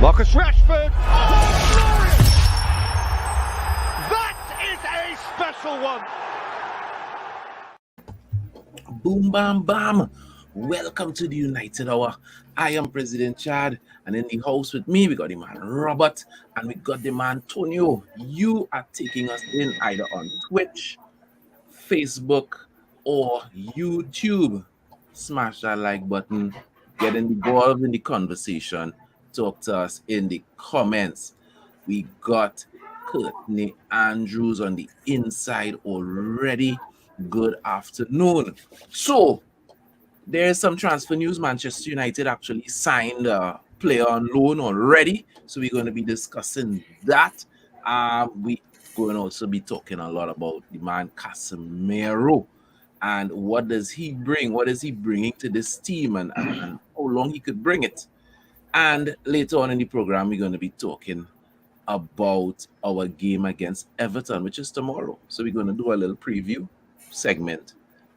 Marcus Rashford. Oh, glorious! That is a special one. Boom, bam, bam. Welcome to the United Hour. I am President Chad, and in the house with me, we got the man Robert, and we got the man Tonio. You are taking us in either on Twitch, Facebook, or YouTube. Smash that like button, get involved in the conversation, talk to us in the comments. We got Courtney Andrews on the inside already. Good afternoon. So, there's some transfer news. Manchester United actually signed a player on loan already. So, we're going to be discussing that. We're going to also be talking a lot about the man Casemiro and what does he bring? What is he bringing to this team and how long he could bring it? And later on in the program, we're going to be talking about our game against Everton, which is tomorrow. So, we're going to do a little preview segment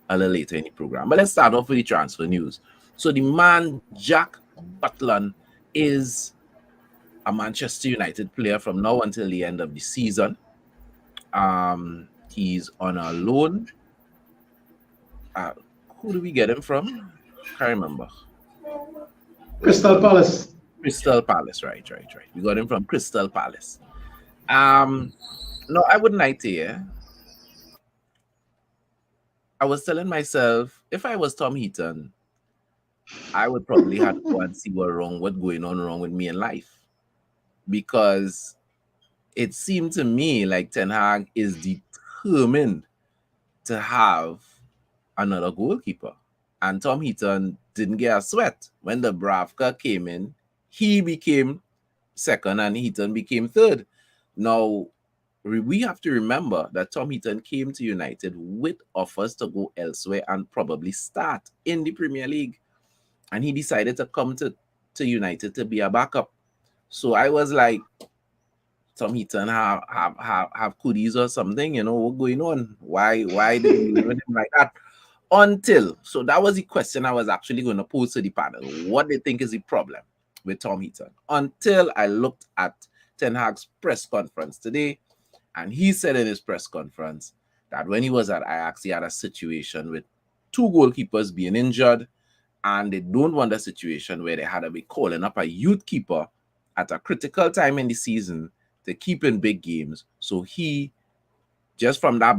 a little later in the program. But let's start off with the transfer news. So the man Jack Butland is a Manchester United player from now until the end of the season. He's on a loan. Who do we get him from? Can't remember. Crystal Palace. Crystal Palace, right. We got him from Crystal Palace. No, I wouldn't lie to you. I was telling myself, if I was Tom Heaton, I would probably have to go and see what's going on wrong with me in life. Because it seemed to me like Ten Hag is determined to have another goalkeeper. And Tom Heaton didn't get a sweat. When the Bravka came in, he became second and Heaton became third. Now, we have to remember that Tom Heaton came to United with offers to go elsewhere and probably start in the Premier League. And he decided to come to United to be a backup. So I was like, Tom Heaton have goodies or something, what's going on? Why did you leave him like that? So that was the question I was actually going to pose to the panel. What they think is the problem with Tom Heaton? Until I looked at Ten Hag's press conference today. And he said in his press conference that when he was at Ajax, he had a situation with two goalkeepers being injured, and they don't want a situation where they had to be calling up a youth keeper at a critical time in the season to keep in big games. So he, just from that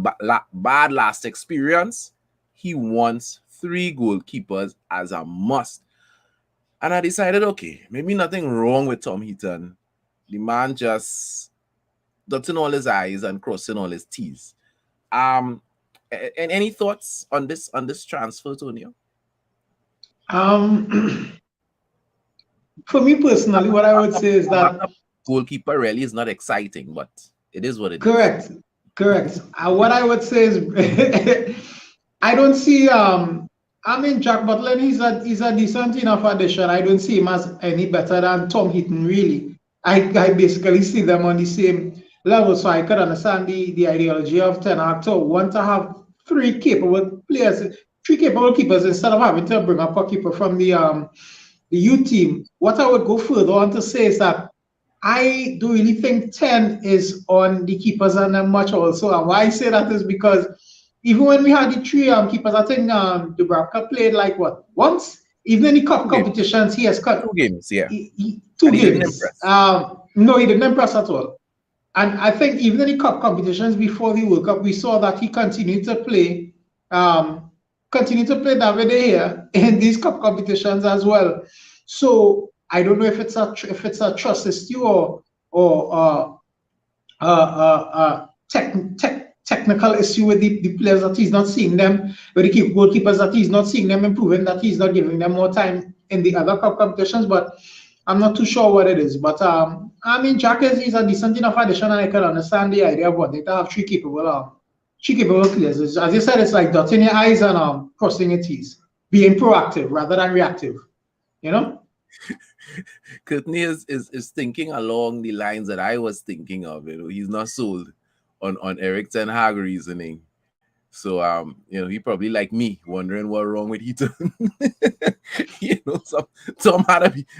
bad last experience, he wants 3 goalkeepers as a must. And I decided, okay, maybe nothing wrong with Tom Heaton. The man just dotting all his I's and crossing all his T's. And any thoughts on this transfer, Tonio? For me personally, what I would say is that goalkeeper really is not exciting, but it is what it is. Correct. What I would say is I don't see Jack Butland, he's a decent enough addition. I don't see him as any better than Tom Heaton, really. I basically see them on the same level, so I could understand the ideology of Ten Hag to want to have 3 capable players, 3 capable keepers instead of having to bring up a keeper from the youth team. What I would go further on to say is that I do really think 10 is on the keepers and them much also. And why I say that is because even when we had the 3 keepers, I think Dubravka played like once? Even in the cup competitions, he has cut 2 games, yeah. 2 games. No, he didn't impress at all. And I think even in the cup competitions before the World Cup, we saw that he continued to play David De Gea in these cup competitions as well. So I don't know if it's a trust issue or technical issue with the players that he's not seeing them, with the goalkeepers that he's not seeing them improving, that he's not giving them more time in the other cup competitions. But I'm not too sure what it is, but Jack is a decent enough addition, and I can understand the idea of wanting to have 3 capable players. As you said, it's like dotting your I's and crossing your T's, being proactive rather than reactive. Courtney is thinking along the lines that I was thinking of. He's not sold on Eric Ten Hag reasoning. So he probably like me, wondering what's wrong with Heaton.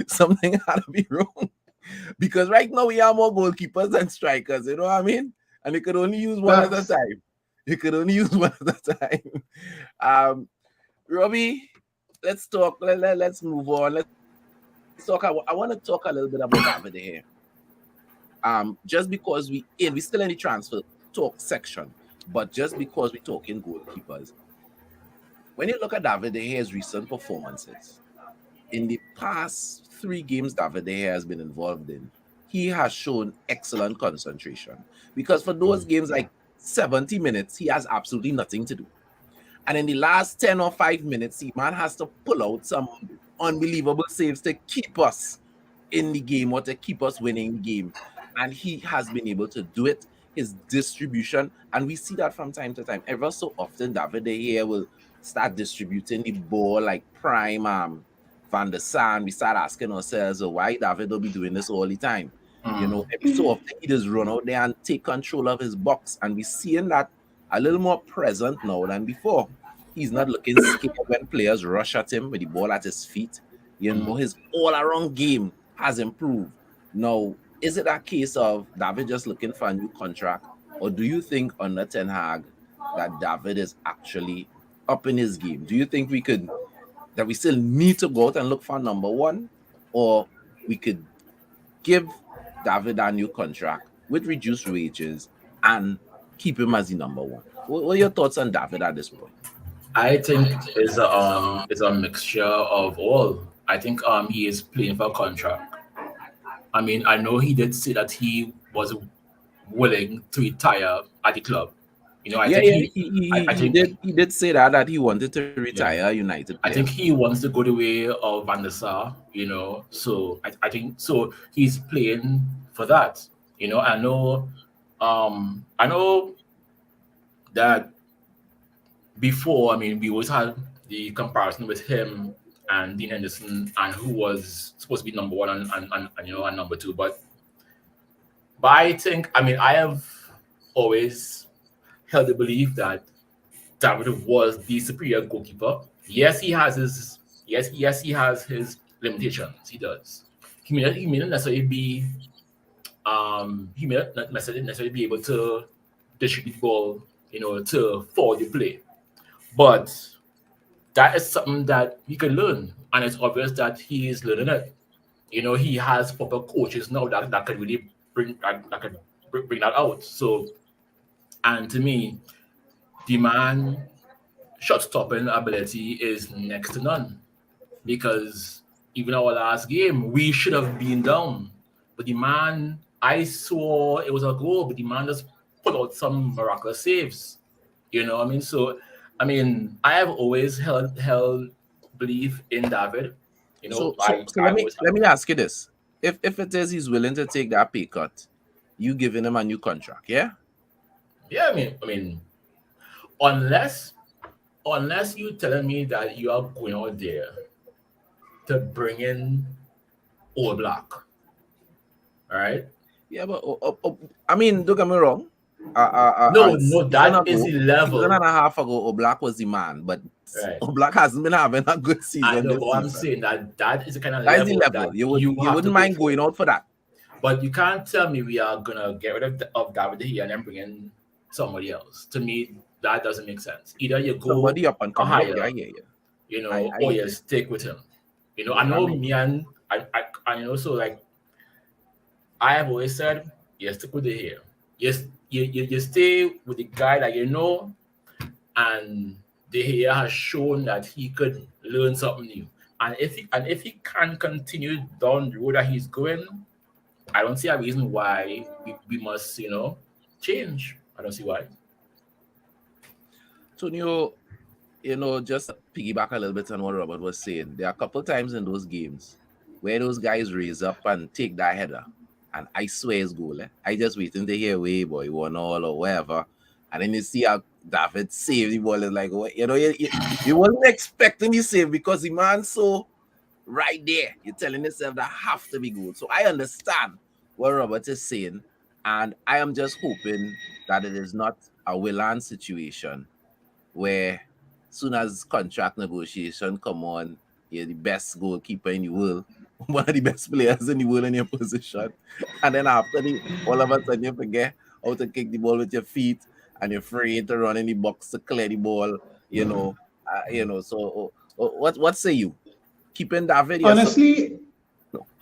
Something had to be wrong. Because right now we have more goalkeepers than strikers, you know what I mean? And you could only use one at a Facts. time. You could only use one at a time. Robbie, let's talk. Let's move on. Let's talk. I want to talk a little bit about David here. Just because we still in the transfer talk section, but just because we're talking goalkeepers, when you look at David De Gea's recent performances, in the past 3 games David De Gea has been involved in, he has shown excellent concentration. Because for those games like 70 minutes, he has absolutely nothing to do. And in the last 10 or 5 minutes, the man has to pull out some unbelievable saves to keep us in the game or to keep us winning the game. And he has been able to do it. His distribution, and we see that from time to time. Ever so often, David De Gea will start distributing the ball like prime Van der Sar. We start asking ourselves, why David will be doing this all the time? You know, every so often he just run out there and take control of his box. And we're seeing that a little more present now than before. He's not looking scared when players rush at him with the ball at his feet. You know, his all-around game has improved. Now, is it a case of David just looking for a new contract? Or do you think under Ten Hag that David is actually up in his game? Do you think that we still need to go out and look for number one? Or we could give David a new contract with reduced wages and keep him as the number one? What are your thoughts on David at this point? I think it's a mixture of all. I think he is playing for a contract. I mean, I know he did say that he was willing to retire at the club. You know, I think he did say that he wanted to retire United. I think he wants to go the way of Van der Sar, you know. So I think so he's playing for that. You know, I know that before, I mean, we always had the comparison with him and Dean Henderson and who was supposed to be number one and you know, and number two. But I think, I mean, I have always held the belief that David was the superior goalkeeper. Yes, he has his limitations. He does. He may not necessarily be be able to distribute the ball, you know, to forward the play. But that is something that he can learn, and it's obvious that he is learning it. You know, he has proper coaches now that can really bring that out. So, and to me, the man shot stopping ability is next to none, because even our last game we should have been down, but the man, I saw it was a goal, but the man just put out some miraculous saves. You know what I mean? So, I mean, I have always held belief in David. You know, so let me ask you this: if it is he's willing to take that pay cut, you giving him a new contract, yeah? Yeah, I mean, unless you telling me that you are going out there to bring in All Black, all right? Yeah, but I mean, don't get me wrong. No, that is the level. Season and a half ago, Oblak was the man, but Oblak hasn't been having a good season. I know, this but I'm season. saying that is the kind of That level, is the level. that You wouldn't mind going out for that. But you can't tell me we are gonna get rid of David De Gea and then bring in somebody else. To me, that doesn't make sense. Either you go Somebody up and come higher, yeah. You know, or you stick with him. You know, I know me and I know, so like I have always said, you stick with De Gea. Yes, you stay with the guy that you know, and De Gea has shown that he could learn something new. And if he can continue down the road that he's going, I don't see a reason why we must, you know, change. I don't see why. Tonio, you know, just piggyback a little bit on what Robert was saying. There are a couple times in those games where those guys raise up and take that header, and I swear it's goal. I just waiting to hear way boy 1-1 or whatever, and then you see how David save the ball. Is like, you know, you wasn't expecting the save because the man's so right there. You're telling yourself that have to be good. So I understand what Robert is saying, and I am just hoping that it is not a Willan situation where soon as contract negotiation come on, you're the best goalkeeper in the world, one of the best players in the world in your position, and then after all of a sudden you forget how to kick the ball with your feet, and you're afraid to run in the box to clear the ball. So what say you? Keeping David? Yes.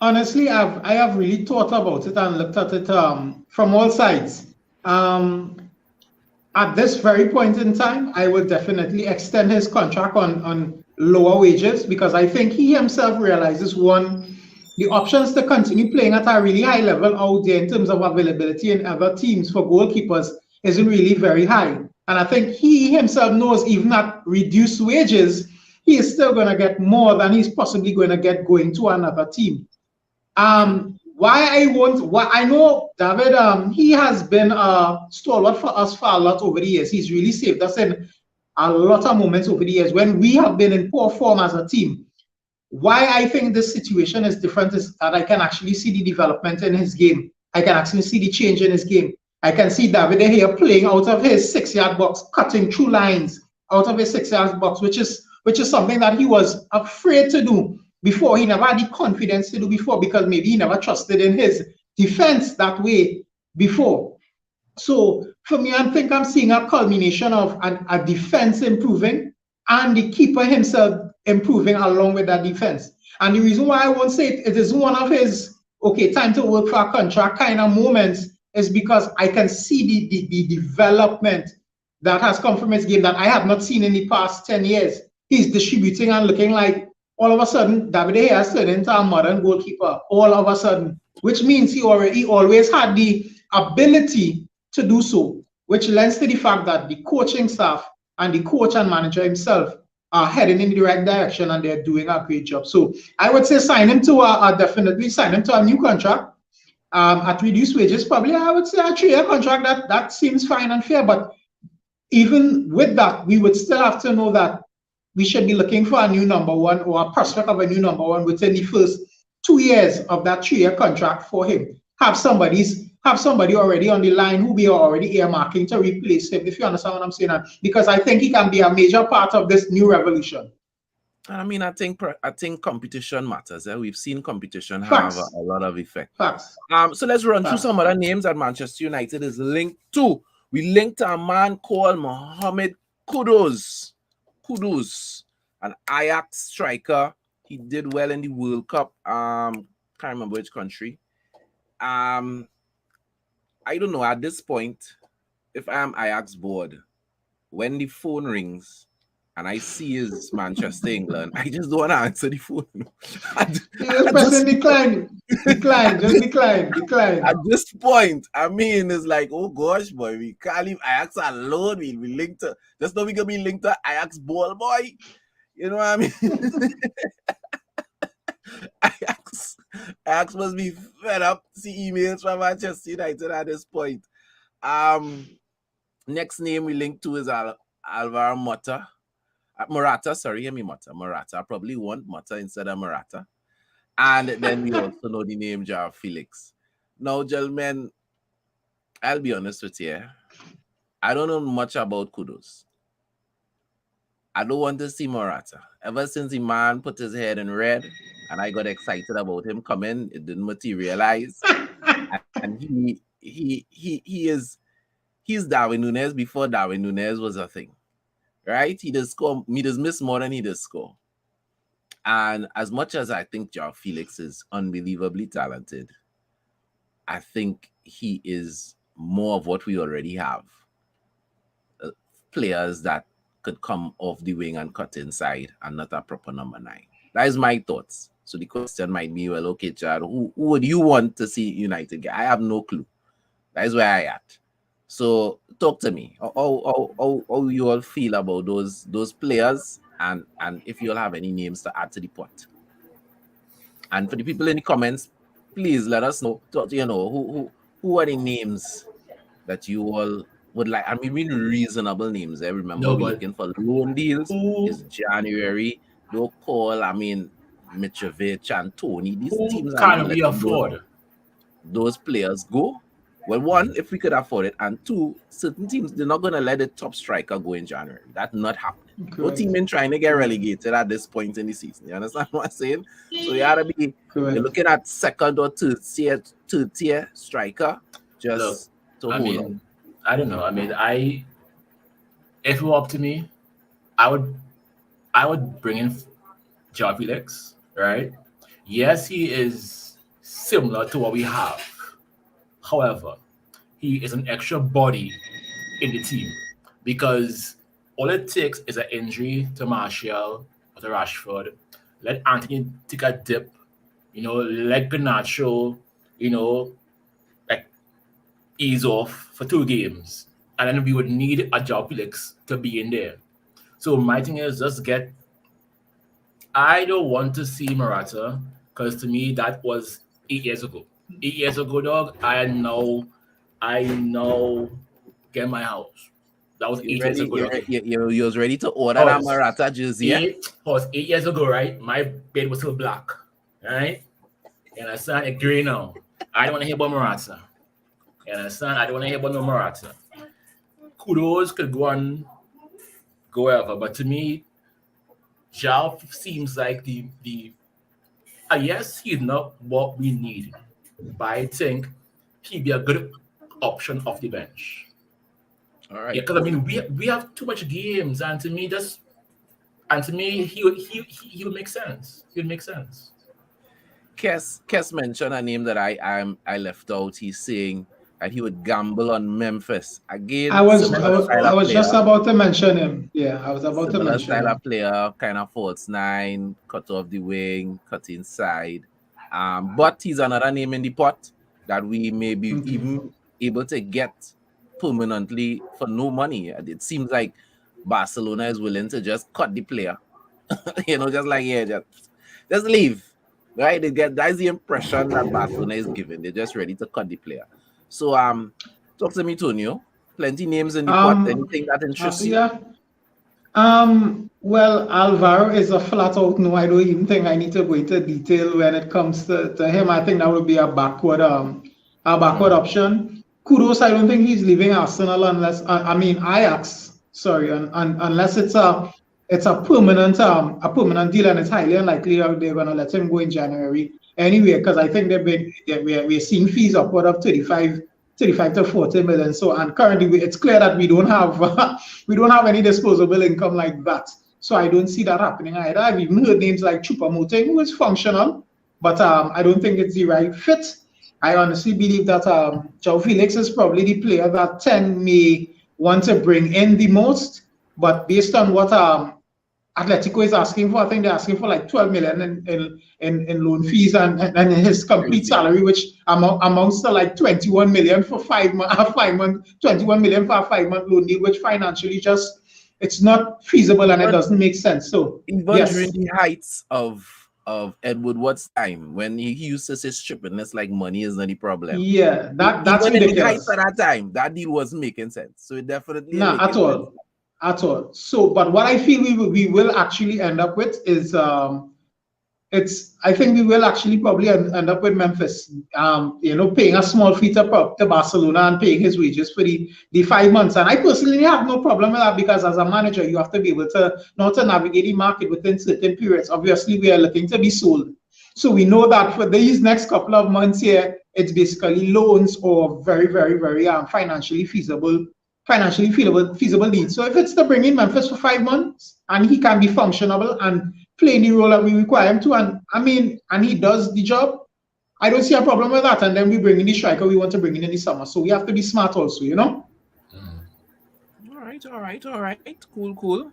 Honestly, I have really thought about it and looked at it from all sides. At this very point in time, I would definitely extend his contract on lower wages, because I think he himself realizes, one, the options to continue playing at a really high level out there in terms of availability in other teams for goalkeepers isn't really very high. And I think he himself knows, even at reduced wages, he is still going to get more than he's possibly going to get going to another team. I know David, he has been a stalwart for us for a lot over the years. He's really saved us in a lot of moments over the years when we have been in poor form as a team. Why I think this situation is different is that I can actually see the development in his game. I can actually see the change in his game. I can see David here playing out of his 6-yard box, cutting through lines out of his 6-yard box, which is something that he was afraid to do before. He never had the confidence to do before, because maybe he never trusted in his defense that way before. So for me, I think I'm seeing a culmination of a defense improving and the keeper himself improving along with that defense. And the reason why I won't say it is one of his time to work for a contract kind of moments is because I can see the development that has come from his game that I have not seen in the past 10 years. He's distributing and looking like, all of a sudden, David has turned into a modern goalkeeper, all of a sudden, which means he always had the ability to do so, which lends to the fact that the coaching staff and the coach and manager himself are heading in the right direction, and they're doing a great job. So I would say definitely sign him to a new contract at reduced wages. Probably I would say a 3-year contract. That seems fine and fair. But even with that, we would still have to know that we should be looking for a new number one, or a prospect of a new number one within the first 2 years of that 3-year contract for him. Have somebody already on the line who we are already earmarking to replace him, if you understand what I'm saying. Because I think he can be a major part of this new revolution. I mean, I think competition matters. We've seen competition have a lot of effect. Facts. So let's run through some other names that Manchester United is linked to. We linked a man called Mohamed Kudus, an Ajax striker. He did well in the World Cup. Can't remember which country. I don't know at this point if I am Ajax board. When the phone rings and I see his Manchester England, I just don't want to answer the phone. Decline. At this point, I mean, it's like, oh gosh, boy, we can't leave Ajax alone. We'll be linked to, just know we can be linked to Ajax ball, boy. You know what I mean? Ajax must be fed up to see emails from Manchester United at this point. Next name we link to is Alvaro Morata. Morata. I probably want Morata instead of Morata. And then we also know the name Joao Felix. Now, gentlemen, I'll be honest with you. I don't know much about Kudus. I don't want to see Morata. Ever since the man put his head in red and I got excited about him coming, it didn't materialize. And he's Darwin Núñez before Darwin Núñez was a thing. Right? He does miss more than he does score. And as much as I think Joao Felix is unbelievably talented, I think he is more of what we already have. Players that could come off the wing and cut inside and not a proper number 9. That is my thoughts. So the question might be, well, okay, Chad, who would you want to see United get? I have no clue. That is where I at. So talk to me. How you all feel about those players, and if you all have any names to add to the pot. And for the people in the comments, please let us know. Who are the names that you all would like? I mean, reasonable names. I remember we're looking for loan deals. It's January. Don't call. I mean, Mitrovic and Tony. These teams can't be afford. Those players go. Well, one, if we could afford it, and two, certain teams, they're not going to let the top striker go in January. That's not happening. No team in trying to get relegated at this point in the season. You understand what I'm saying? So you gotta be you're looking at second or third tier striker just to hold on. I don't know. I mean, if it were up to me, I would bring in Joao Felix, right? Yes, he is similar to what we have. However, he is an extra body in the team because all it takes is an injury to Martial or to Rashford. Let Anthony take a dip, let Garnacho, like ease off for 2 games. And then we would need a Joao Felix to be in there. So my thing is I don't want to see Morata because to me that was 8 years ago. 8 years ago, dog, I know get my house. That was 8 years ago. You was ready to order that Morata jersey. 8 years ago, right? My bed was still black, right? And I said it grey now. I don't want to hear about Morata. And I said I don't want to hear about no Morata. Kudos could go wherever, but to me, Joao seems like the yes, he's not what we need, but I think he'd be a good option off the bench. All right. Yeah, because I mean we have too much games, and to me he would make sense. He would make sense. Kes mentioned a name that I left out. He's saying that he would gamble on Memphis again. I was just about to mention him. Yeah, I was about to mention style him. of player, kind of false 9, cut off the wing, cut inside. But he's another name in the pot that we may be even able to get permanently for no money. It seems like Barcelona is willing to just cut the player. Just like just leave. Right? That's the impression that Barcelona is giving. They're just ready to cut the player. So talk to me, Tonio. Plenty names in the pot. Anything that interests you? Yeah. Well, Alvaro is a flat out no. I don't even think I need to go into detail when it comes to him. I think that would be a backward option. Kudos, I don't think he's leaving Arsenal unless Ajax. Sorry, unless it's a permanent deal, and it's highly unlikely that they're gonna let him go in January anyway, because I think we're seeing fees upward of 35 to 40 million. So, and currently it's clear that we don't have any disposable income like that. So I don't see that happening either. I've even heard names like Choupo-Moting, who is functional, but I don't think it's the right fit. I honestly believe that Joao Felix is probably the player that 10 may want to bring in the most, but based on what Atletico is asking for, I think they're asking for like 12 million in loan fees and his complete salary, which amounts to like 21 million for 5 months, 21 million for a 5-month loan deal, which financially it's not feasible and it doesn't make sense. So even during the heights of Ed Woodward's time, when he used to say stripping, like money is not the problem. Yeah, that's even ridiculous. in the heights at that time, that deal wasn't making sense. So it definitely at all. So, but what I feel we will actually end up with is I think we will actually probably end up with Memphis, paying a small fee to Barcelona and paying his wages for the 5 months. And I personally have no problem with that, because as a manager, you have to be able to not to navigate the market within certain periods. Obviously, we are looking to be sold. So we know that for these next couple of months here, it's basically loans or very, very, very financially feasible needs. So if it's to bring in Memphis for 5 months and he can be functional and play the role that we require him to, and he does the job, I don't see a problem with that. And then we bring in the striker we want to bring in the summer. So we have to be smart also, All right. Cool.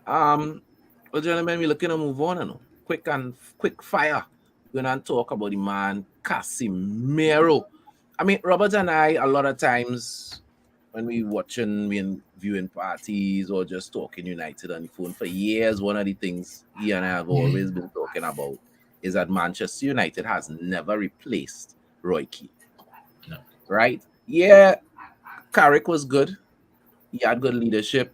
Well, gentlemen, we're looking to move on now. Quick fire. We're gonna talk about the man Casemiro. I mean, Robert and I, a lot of times when we watching and viewing parties or just talking United on the phone for years, one of the things he and I have always been talking about is that Manchester United has never replaced Roy Keane. No. Right? Yeah, Carrick was good. He had good leadership.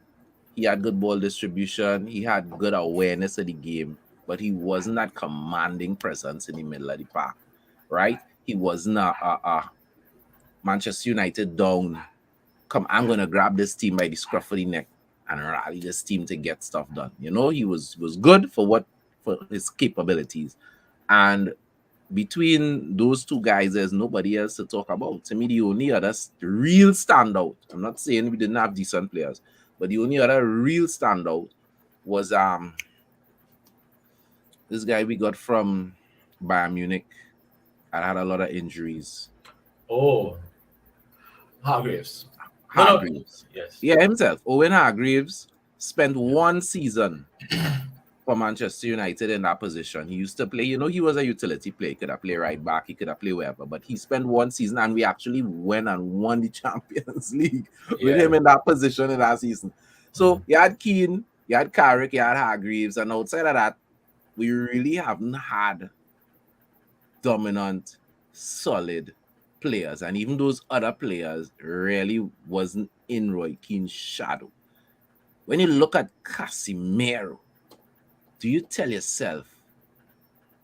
He had good ball distribution. He had good awareness of the game, but he wasn't that commanding presence in the middle of the park. Right? He wasn't a Manchester United down. Come, I'm going to grab this team by the scruff of the neck and rally this team to get stuff done. You know, he was good for his capabilities. And between those two guys, there's nobody else to talk about. To me, the only other real standout, I'm not saying we didn't have decent players, but the only other real standout was this guy we got from Bayern Munich and had a lot of injuries. Oh, Hargreaves. Hargreaves. No. Yes. Yeah, himself. Owen Hargreaves spent one season for Manchester United in that position. He used to play, you know, he was a utility player. He could have played right back, he could have played wherever, but he spent one season and we actually went and won the Champions League with him in that position in that season. So you had Keane, you had Carrick, you had Hargreaves, and outside of that, we really haven't had dominant, solid players. And even those other players really wasn't in Roy Keane's shadow. When you look at Casemiro, do you tell yourself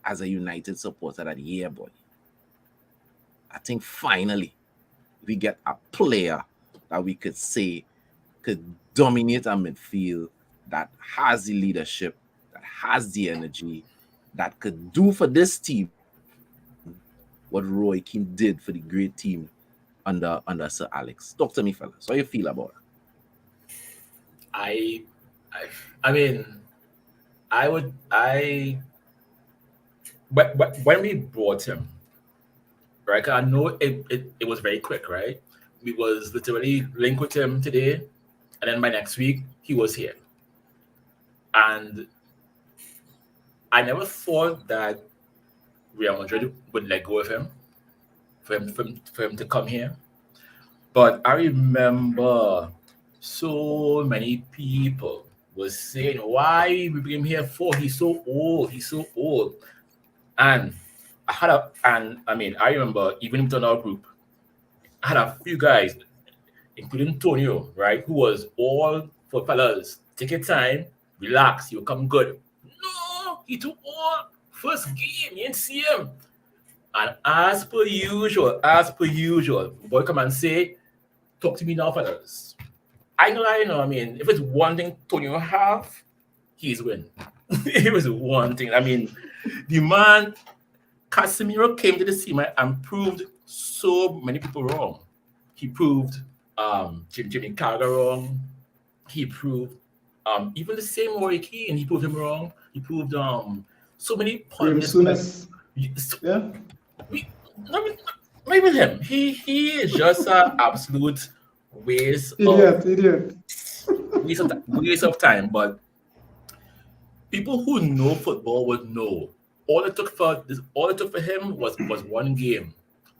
as a United supporter that, yeah, boy, I think finally we get a player that we could say could dominate our midfield, that has the leadership, that has the energy, that could do for this team what Roy Keane did for the great team under Sir Alex. Talk to me, fellas. How you feel about it? I mean, but when we brought him, right? I know it was very quick, right? We was literally linked with him today, and then by next week he was here. And I never thought that Real Madrid would let go of him, for him to come here. But I remember so many people was saying, why we bring him here for? He's so old. And I remember even within our group, I had a few guys, including Tonio, right, who was all for fellas, take your time, relax, you'll come good. No, he too old. First game, you didn't see him. And as per usual, boy come and say, talk to me now, fellas. I know, I mean, if it's one thing Tonio have, he's win. It was one thing. I mean, the man, Casemiro came to the team and proved so many people wrong. He proved Jimmy Carragher wrong. He proved even the same Roy Keane, he proved him wrong. He proved so many points. Yeah. Not even him. He is just an absolute waste of time. But people who know football would know. All it took for him was one game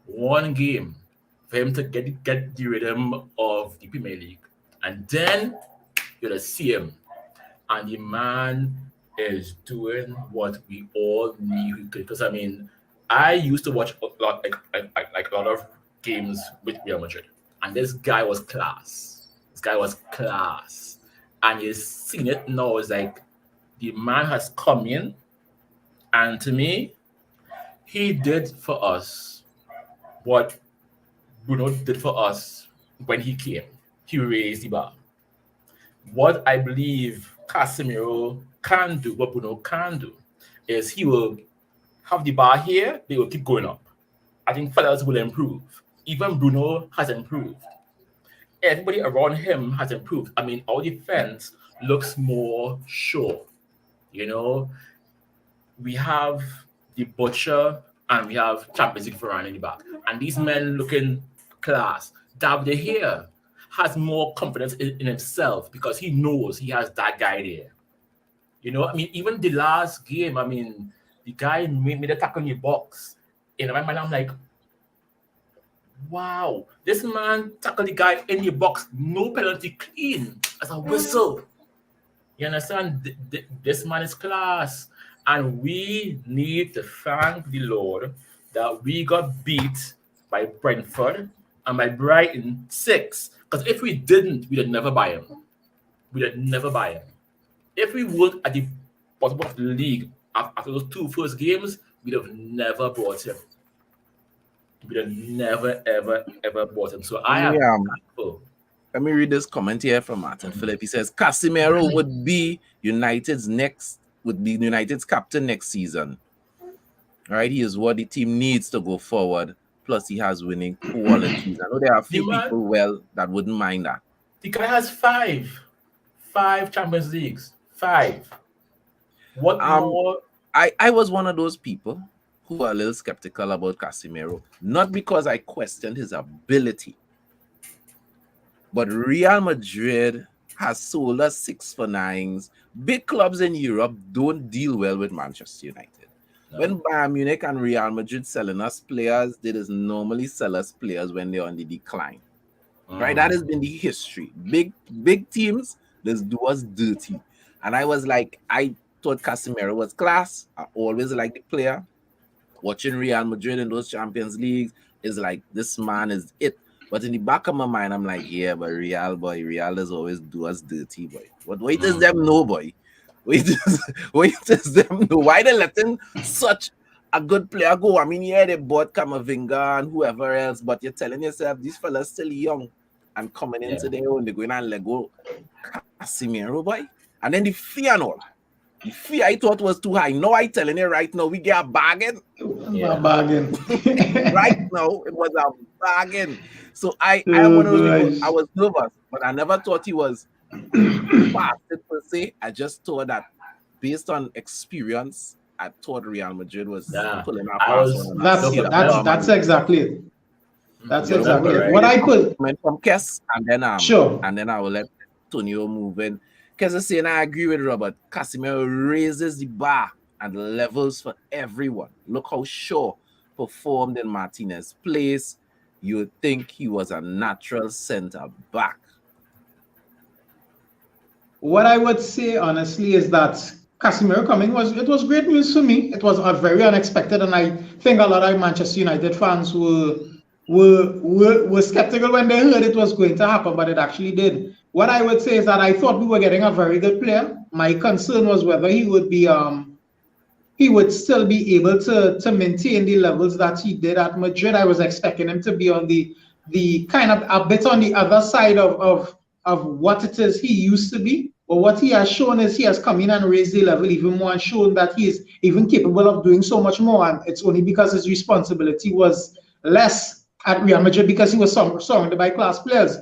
for him to get the rhythm of the Premier League, and then you're gonna see him, and the man is doing what we all need. Because I mean, I used to watch a lot of games with Real Madrid, and this guy was class. And you're seeing it now. It's like the man has come in, and to me, he did for us what Bruno did for us when he came. He raised the bar. What I believe Casemiro can do, what Bruno can do, is he will have the bar here, they will keep going up. I think fellas will improve. Even Bruno has improved. Everybody around him has improved. I mean, our defense looks more sure. You know, we have the Butcher and we have Champions League Varane in the back. And these men looking class. David De Gea has more confidence in himself because he knows he has that guy there. You know, I mean, even the last game, I mean, the guy made a tackle in the box. In my mind, I'm like, wow, this man tackled the guy in the box, no penalty, clean as a whistle. You understand? This man is class. And we need to thank the Lord that we got beat by Brentford and by Brighton 6. Because if we didn't, we'd never buy him. If we weren't at the bottom of the league after those two first games, we'd have never bought him. We'd have never, ever bought him. So I am thankful Let me read this comment here from Martin Phillip. He says Casemiro would be United's captain next season. All right, he is what the team needs to go forward. Plus, he has winning qualities. I know there are a few people that wouldn't mind that. The guy has five Champions Leagues. 5. What more? I was one of those people who were a little skeptical about Casemiro, not because I questioned his ability, but Real Madrid has sold us 6 for 9s. Big clubs in Europe don't deal well with Manchester United. No. When Bayern Munich and Real Madrid selling us players, they just normally sell us players when they're on the decline. Right? That has been the history. Big teams, just do us dirty. And I was like, I thought Casemiro was class. I always liked the player. Watching Real Madrid in those Champions Leagues is like, this man is it. But in the back of my mind, I'm like, yeah, but Real does always do us dirty, boy. But wait does them know, boy? Wait does them know? Why they letting such a good player go? I mean, yeah, they bought Camavinga and whoever else, but you're telling yourself, these fellas still young and coming into their own, they're going and let go Casemiro, boy. And then the fee and all. The fee I thought was too high. No, I telling you right now, we get a bargain. A bargain. Right now, it was a bargain. So I was nervous, but I never thought he was fast per se. I just thought that based on experience, I thought Real Madrid was pulling out. That's exactly it. That's exactly it. What I could from Kes, and then sure, and then I will let Tonio move in. Kes is saying I agree with Robert. Casemiro raises the bar and levels for everyone. Look how Shaw performed in Martinez's place. You would think he was a natural center back. What I would say honestly is that Casemiro coming was great news for me. It was very unexpected, and I think a lot of Manchester United fans were skeptical when they heard it was going to happen, but it actually did. What I would say is that I thought we were getting a very good player. My concern was whether he would be he would still be able to maintain the levels that he did at Madrid. I was expecting him to be on the kind of a bit on the other side of what it is he used to be. But what he has shown is he has come in and raised the level even more and shown that he is even capable of doing so much more. And it's only because his responsibility was less at Real Madrid because he was surrounded by class players.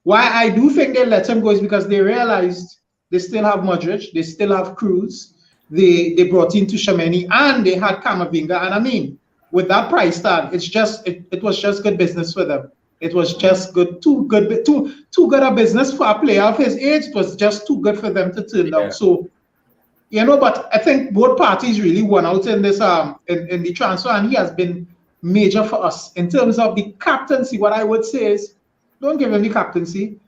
Why I do think they let him go is because they realized they still have Modric, they still have Cruz, they brought in Tchouaméni, and they had Camavinga. And I mean, with that price tag, it was just good business for them. It was just good, too good a business for a player of his age. It was just too good for them to turn down. So, but I think both parties really won out in this in the transfer, and he has been major for us in terms of the captaincy. What I would say is, don't give him the captaincy.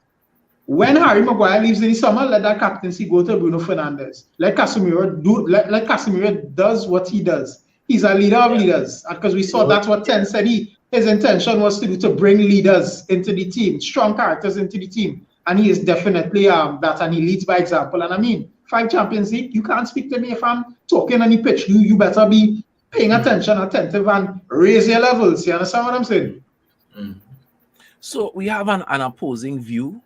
When Harry Maguire leaves in the summer, let that captaincy go to Bruno Fernandes. Let Casemiro do. Let Casemiro does what he does. He's a leader of leaders, because we saw that's what Ten said. His intention was to bring leaders into the team, strong characters into the team, and he is definitely that, and he leads by example. And I mean, 5 Champions League. You can't speak to me if I'm talking on the pitch. You better be paying attention, attentive, and raise your levels. You understand what I'm saying? Mm. So we have an opposing view.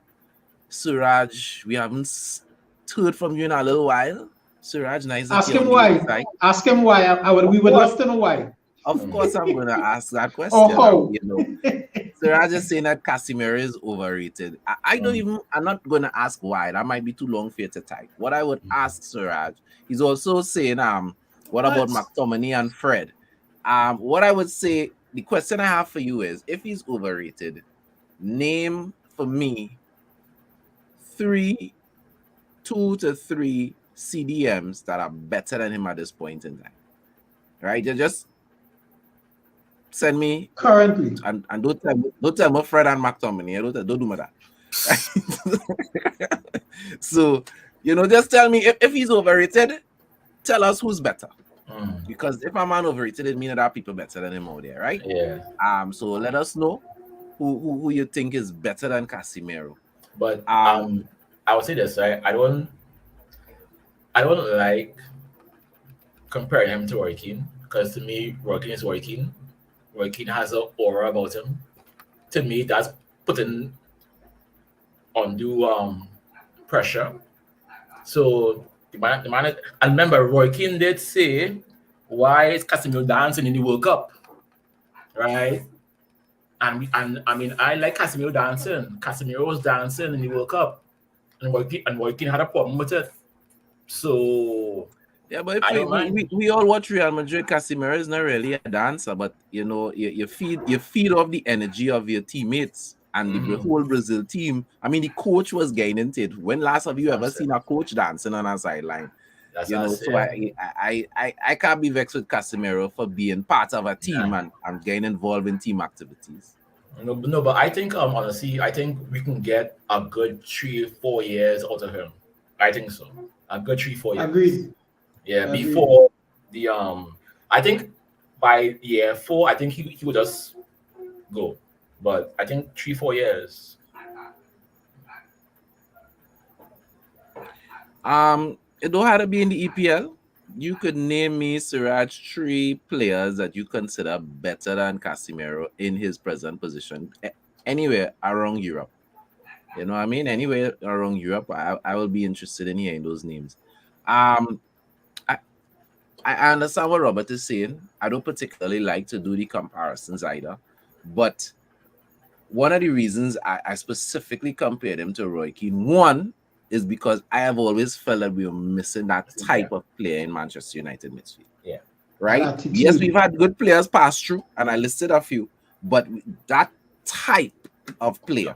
Suraj, we haven't heard from you in a little while. Suraj, nice. Ask him why. Ask him why. We would love to know why. Of course, I'm going to ask that question. Suraj is saying that Casemiro is overrated. I'm not going to ask why. That might be too long for you to type. What I would ask Suraj, he's also saying, what about McTominay and Fred? What I would say, the question I have for you is, if he's overrated, name for me 2 to 3 CDMs that are better than him at this point in time. Right? You just send me currently, and don't tell me Fred and McTominay. Don't do me that. So just tell me if he's overrated. Tell us who's better. Because if a man overrated, it means that there are people better than him out there, right? Yeah. So let us know who you think is better than Casemiro. But I would say this, right? I don't like comparing him to Roy Keane, because to me, Roy Keane is Roy Keane. Roy Keane has an aura about him. To me, that's putting undue pressure. So the man, I remember Roy Keane did say, "Why is Casemiro dancing in the World Cup?" Right? And I mean, I like Casemiro dancing. Casemiro was dancing in the World Cup, and Roy Keane had a problem with it. So yeah, but I if don't mind. we all watch Real Madrid, Casemiro is not really a dancer, but you know, you feed off the energy of your teammates and the whole Brazil team. I mean, the coach was getting into it. When last have you ever seen a coach dancing on a sideline? That's You know, us, so yeah. I can't be vexed with Casemiro for being part of a team Yeah. and getting involved in team activities. No, but I think honestly, I think we can get a good 3-4 years out of him. I think so. A good 3-4 years. Agreed. Yeah, Agreed. before the I think by year 4, I think he would just go. But I think 3-4 years. It don't have to be in the EPL. You could name me, Siraj, 3 players that you consider better than Casemiro in his present position anywhere around Europe. You know what I mean? Anywhere around Europe, I will be interested in hearing those names. I understand what Robert is saying. I don't particularly like to do the comparisons either. But one of the reasons I specifically compared him to Roy Keane, one, is because I have always felt that we were missing that type of player in Manchester United midfield. Yeah. Right? Yes, we've had good players pass through, and I listed a few, but that type of player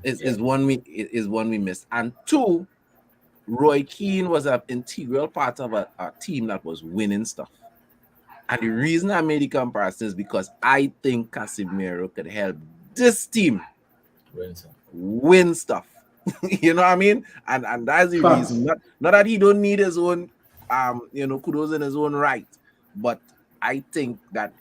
is one we missed. And 2, Roy Keane was an integral part of a team that was winning stuff. And the reason I made the comparison is because I think Casemiro could help this team win stuff. You know what I mean? And that's the reason. Not that he don't need his own kudos in his own right, but I think that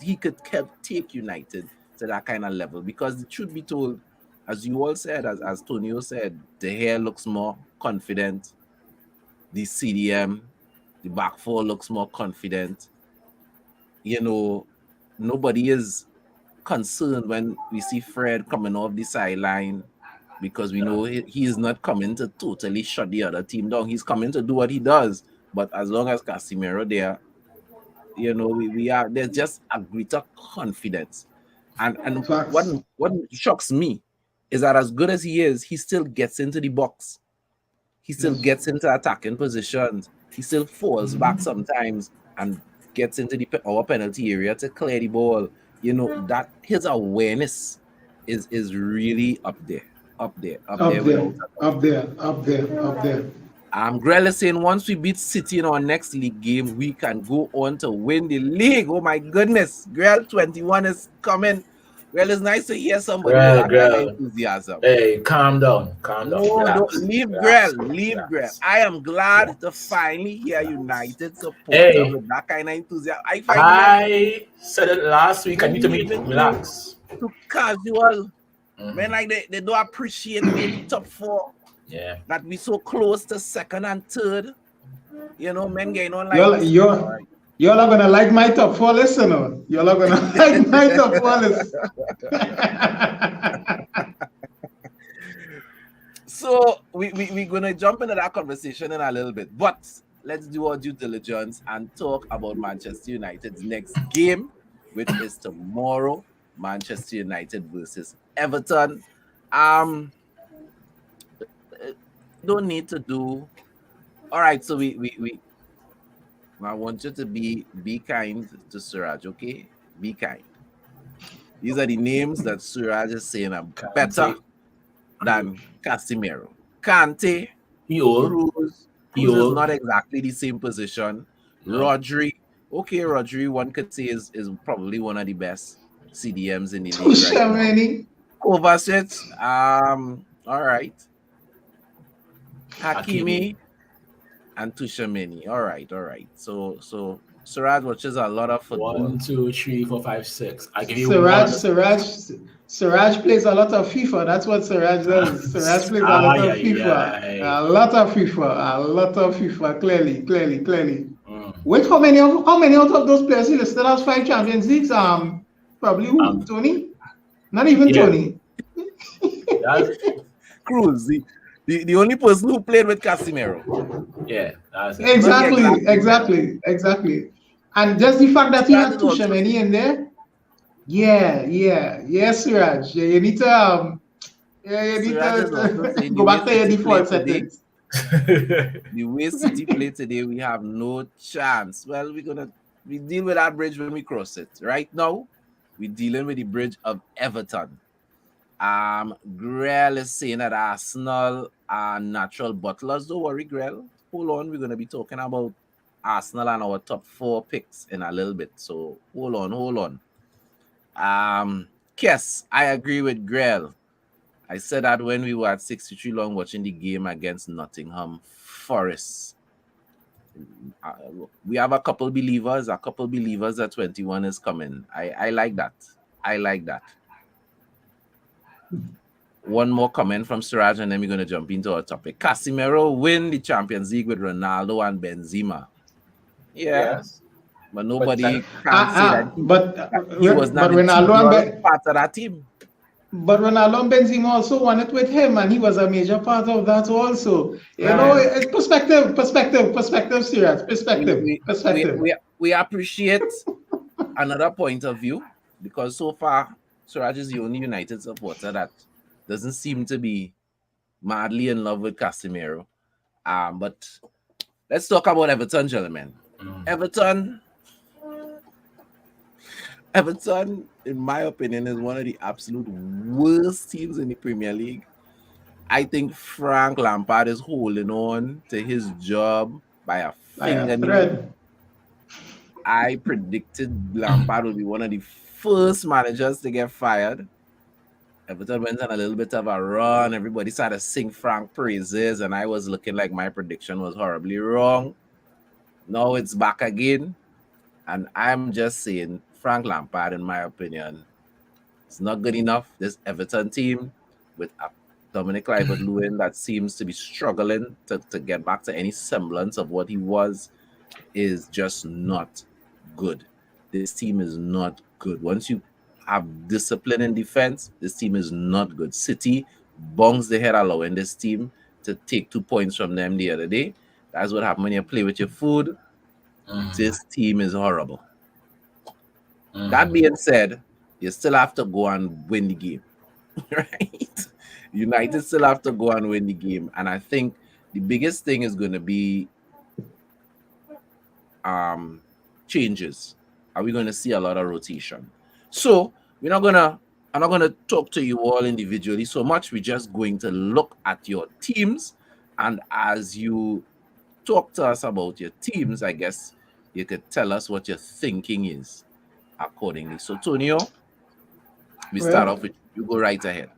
he could take United to that kind of level, because the truth be told, as you all said, as Tonio said, the hair looks more confident, the CDM, the back four looks more confident. You know, nobody is concerned when we see Fred coming off the sideline, because we know he is not coming to totally shut the other team down. He's coming to do what he does. But as long as Casemiro there, you know, there's just a greater confidence. And what shocks me is that as good as he is, he still gets into the box. He still gets into attacking positions. He still falls back sometimes and gets into our penalty area to clear the ball. You know, that his awareness is really up there. Grell is saying once we beat City in our next league game, we can go on to win the league. Oh my goodness. Grell 21 is coming. Well, it's nice to hear somebody with that kind of enthusiasm. Hey, calm down. No, don't leave Grell. Grell. I am glad to finally hear United supporter with that kind of enthusiasm. I said it last week. I need to relax. Too casual. Men like they don't appreciate being top 4. Yeah. That we so close to 2nd and 3rd. You know, men getting on like you're not gonna like my top 4 list, you know. You're not gonna like my top 4 list. So we're gonna jump into that conversation in a little bit, but let's do our due diligence and talk about Manchester United's next game, which is tomorrow. Manchester United versus Everton. Don't need to do. All right, so we I want you to be kind to Suraj, okay? Be kind. These are the names that Suraj is saying are better than Casemiro. Kante, Cruz is not exactly the same position. No. Rodri, one could say is probably one of the best CDMs in the league right now. Kovacic, all right. Hakimi and Tuchemeni. All right. So Suraj watches a lot of football. 1, 2, 3, 4, 5, 6. I give you Suraj plays a lot of FIFA. That's what Suraj does. Suraj plays a lot of FIFA. A lot of FIFA. Clearly. Wait, how many out of those players he listed as 5 Champions Leagues? Probably Tony. Not even Tony. Cruz, the only person who played with Casemiro. Yeah, that's it. Exactly. And just the fact that he had Tuchemeni in there. Yes, Suraj. Yeah, you need to go back to your default settings. The way City played today, we have no chance. Well, we deal with that bridge when we cross it. Right now, we're dealing with the bridge of Everton. Grell is saying that Arsenal are natural butlers. Don't worry, Grell. Hold on, we're gonna be talking about Arsenal and our top 4 picks in a little bit. So hold on. Yes, I agree with Grell. I said that when we were at 63 long watching the game against Nottingham Forest. We have a couple believers that 21 is coming. I like that. One more comment from Suraj, and then we're going to jump into our topic. Casemiro win the Champions League with Ronaldo and Benzema. Yes. But nobody can say that he was not part of that team. But Ronaldo and Benzema also won it with him, and he was a major part of that also. You know, it's perspective, Suraj. Perspective. We appreciate another point of view, because so far, Suraj is the only United supporter that doesn't seem to be madly in love with Casemiro. But let's talk about Everton, gentlemen. Everton, in my opinion, is one of the absolute worst teams in the Premier League. I think Frank Lampard is holding on to his job by a fingernail. I predicted Lampard would be one of the first managers to get fired. Everton went on a little bit of a run. Everybody started to sing Frank praises, and I was looking like my prediction was horribly wrong. Now it's back again, and I'm just saying Frank Lampard, in my opinion, is not good enough. This Everton team with Dominic Calvert-Lewin that seems to be struggling to get back to any semblance of what he was is just not good. This team is not good. Once you have discipline in defense, this team is not good. City bongs the head allowing this team to take 2 points from them the other day. That's what happens when you play with your food. This team is horrible. That being said, you still have to go and win the game, right? United still have to go and win the game. And I think the biggest thing is going to be changes. Are we going to see a lot of rotation? So I'm not gonna talk to you all individually so much. We're just going to look at your teams, and as you talk to us about your teams, I guess you could tell us what your thinking is accordingly. So Tonio, we start off with you. Go right ahead.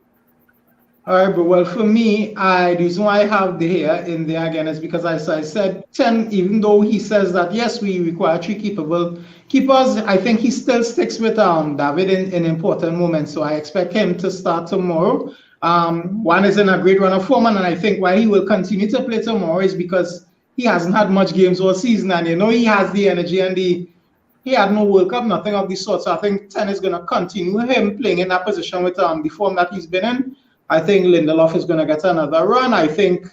All right, but well, for me, the reason why I have De Gea in there again is because, as I said, 10, even though he says that, yes, we require 3 capable keepers, I think he still sticks with David in important moments. So I expect him to start tomorrow. One is in a great run of form, and I think why he will continue to play tomorrow is because he hasn't had much games all season, and he has the energy and he had no World Cup, nothing of the sort. So I think 10 is going to continue him playing in that position with the form that he's been in. I think Lindelof is going to get another run. I think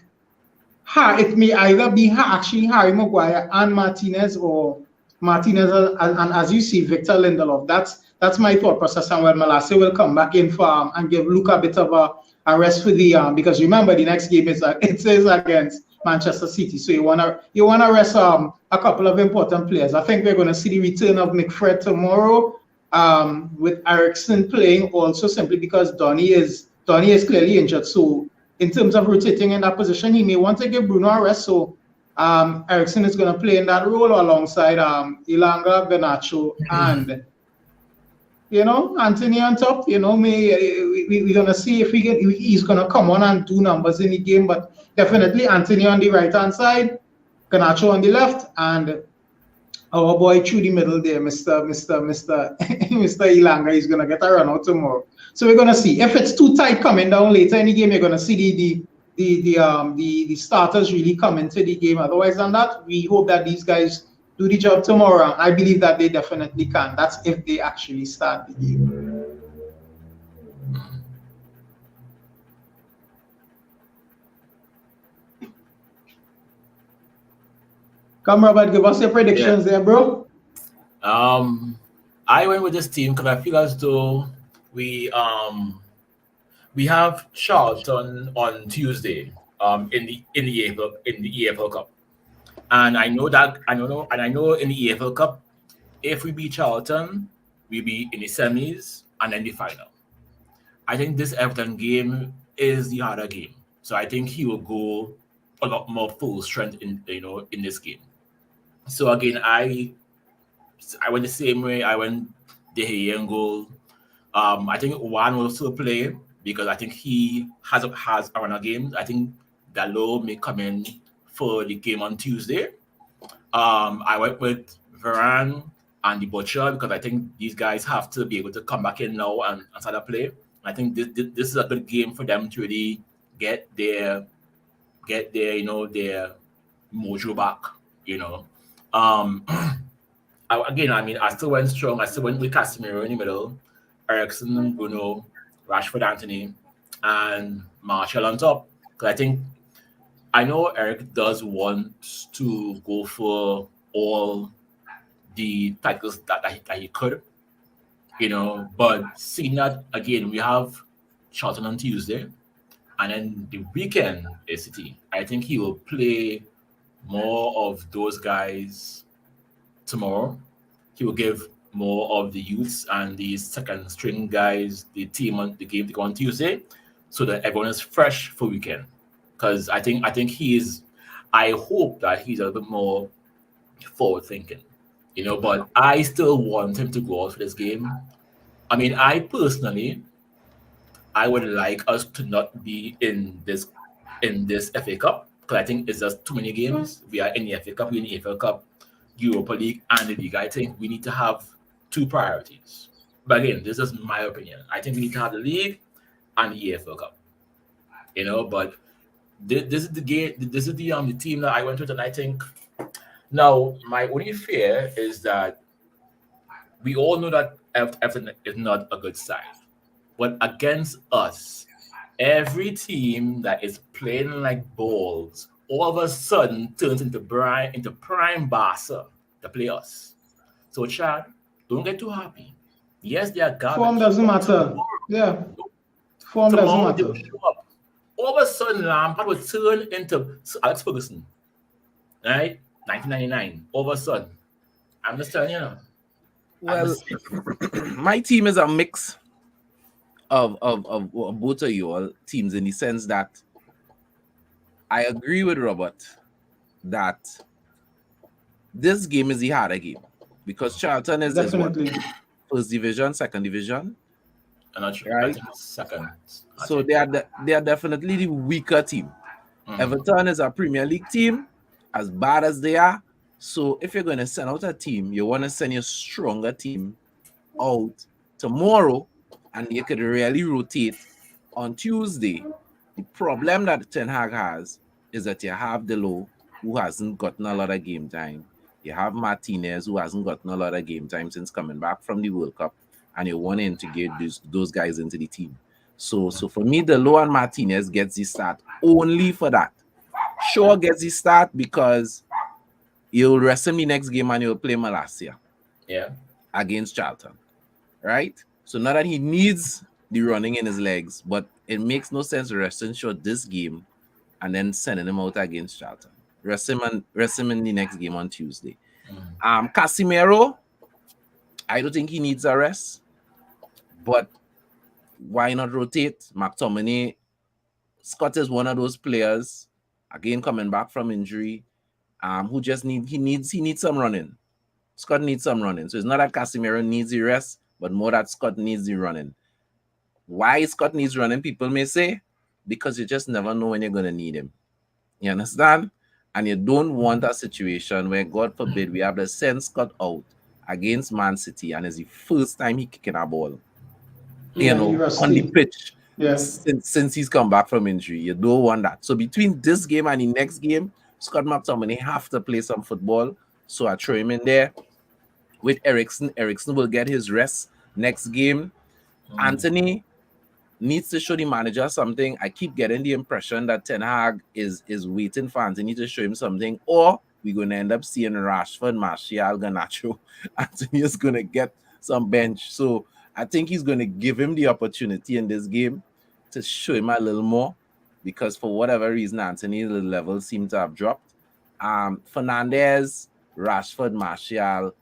it may either be actually Harry Maguire and Martinez, or Martinez and as you see, Victor Lindelof. That's my thought process. And when Malacia will come back in for and give Luka a bit of a rest for the because remember the next game is against Manchester City, so you wanna rest a couple of important players. I think we're going to see the return of McFred tomorrow, with Eriksen playing also simply because Donny is clearly injured. So in terms of rotating in that position, he may want to give Bruno a rest. So Eriksen is going to play in that role alongside Ilanga, Garnacho, and Anthony on top. We're going to see if he's going to come on and do numbers in the game. But definitely Anthony on the right hand side, Garnacho on the left, and our boy through the middle there, Mr. Ilanga, is going to get a run out tomorrow. So we're going to see. If it's too tight coming down later in the game, you're going to see the starters really come into the game. Otherwise than that, we hope that these guys do the job tomorrow. I believe that they definitely can. That's if they actually start the game. Come, Robert, give us your predictions there, bro. I went with this team because I feel as though we have Charlton on Tuesday in the EFL Cup, and I know in the EFL Cup, if we beat Charlton, we be in the semis and then the final. I think this Everton game is the harder game, so I think he will go a lot more full strength in this game. So again, I went the same way. I went De Gea and goal. I think Juan will still play because I think he has a run of games. I think Dalot may come in for the game on Tuesday. I went with Varane and the Butcher because I think these guys have to be able to come back in now and start to play. I think this is a good game for them to really get their their mojo back. I still went strong. I still went with Casemiro in the middle, Ericsson, Bruno, Rashford, Anthony, and Marshall on top. Because I know Eric does want to go for all the titles that he could, but seeing that again, we have Charlton on Tuesday, and then the weekend is City. I think he will play more of those guys tomorrow. He will give more of the youths and the second string guys the team on the game to go on Tuesday, so that everyone is fresh for weekend. Because I think I hope that he's a little bit more forward thinking, But I still want him to go out for this game. I mean, I would like us to not be in this FA Cup because I think it's just too many games. We are in the FA Cup, we're in the FA Cup, Europa League, and the league. I think we need to have two priorities. But again, this is my opinion. I think we need to have the league and the EFL Cup. But this is the game. This is the team that I went with, and I think now my only fear is that we all know that Everton is not a good side, but against us, every team that is playing like balls all of a sudden turns into prime Barca to play us. So, Chad, don't get too happy. Yes, they are garbage. Form doesn't matter. Yeah. Form doesn't matter. All of a sudden, Lampard would turn into Alex Ferguson. Right? 1999. All of a sudden. I'm just telling you. Well, my team is a mix of both of your teams in the sense that I agree with Robert that this game is the harder game because Charlton is what, first division, second division. I'm not sure. Right? Second. So they are definitely the weaker team. Everton is a Premier League team, as bad as they are. So if you're going to send out a team, you want to send your stronger team out tomorrow, and you could really rotate on Tuesday. The problem that Ten Hag has is that you have Dalot, who hasn't gotten a lot of game time. You have Martinez, who hasn't gotten a lot of game time since coming back from the World Cup, and you want to integrate those guys into the team. So for me, Dalot and Martinez gets the start only for that. Shaw gets the start because he'll rest him the next game and he'll play Malacia. Yeah. Against Charlton. Right? So not that he needs the running in his legs, but it makes no sense resting Shaw this game and then sending him out against Charlton. Rest him in the next game on Tuesday. Casemiro, I don't think he needs a rest, but why not rotate? McTominay, Scott is one of those players, again coming back from injury, who just needs some running. Scott needs some running. So it's not that Casemiro needs the rest, but more that Scott needs the running. Why Scott needs running, people may say, because you just never know when you're going to need him. You understand? And you don't want a situation where, God forbid, we have to send Scott out against Man City, and it's the first time he kicking a ball, on the pitch. Yeah. Since he's come back from injury. You don't want that. So between this game and the next game, Scott McTominay have to play some football. So I throw him in there with Ericsson. Ericsson will get his rest next game. Anthony needs to show the manager something. I keep getting the impression that Ten Hag is waiting for Anthony to show him something, or we're going to end up seeing Rashford, Martial, Garnacho. Anthony is going to get some bench. So I think he's going to give him the opportunity in this game to show him a little more, because for whatever reason, Anthony's levels seem to have dropped. Fernandez, Rashford, Martial,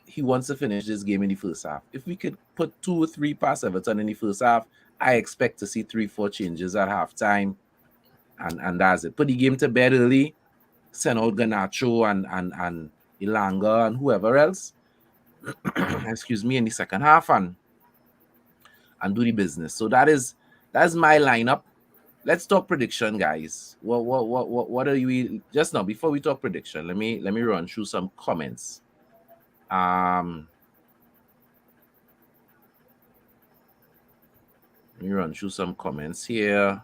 he wants to finish this game in the first half. If we could put 2 or 3 past Everton in the first half, I expect to see 3-4 changes at halftime, and that's it. Put the game to bed early, send out Garnacho and Ilanga and whoever else, excuse me, in the second half, and do the business. So that's my lineup. Let's talk prediction, guys. What are you just now? Before we talk prediction, let me run through some comments. Let me run through some comments here.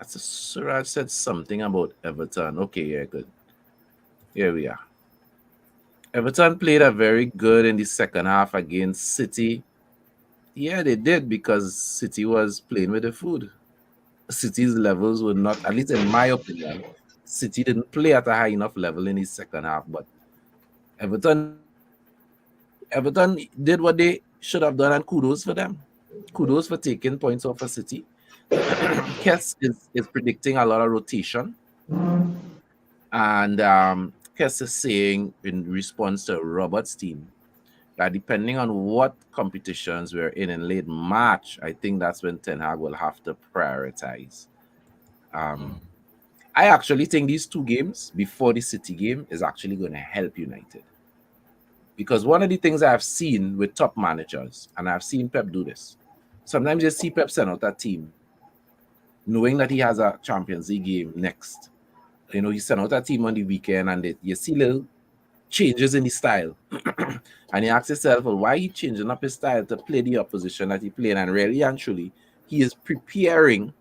Suraj said something about Everton. Okay, yeah, good. Here we are. Everton played a very good in the second half against City. Yeah, they did, because City was playing with the food. City's levels were not, at least in my opinion, City didn't play at a high enough level in the second half. But Everton did what they should have done, and kudos for them. Kudos for taking points off of City. Kes is predicting a lot of rotation. And Kes is saying, in response to Robert's team, that depending on what competitions we're in late March, I think that's when Ten Hag will have to prioritize. I actually think these 2 games before the City game is actually going to help United. Because one of the things I've seen with top managers, and I've seen Pep do this, sometimes you see Pep send out a team knowing that he has a Champions League game next. You know, he sent out a team on the weekend, and you see little changes in the style. And you ask yourself, well, why he changing up his style to play the opposition that he played? And really and truly, he is preparing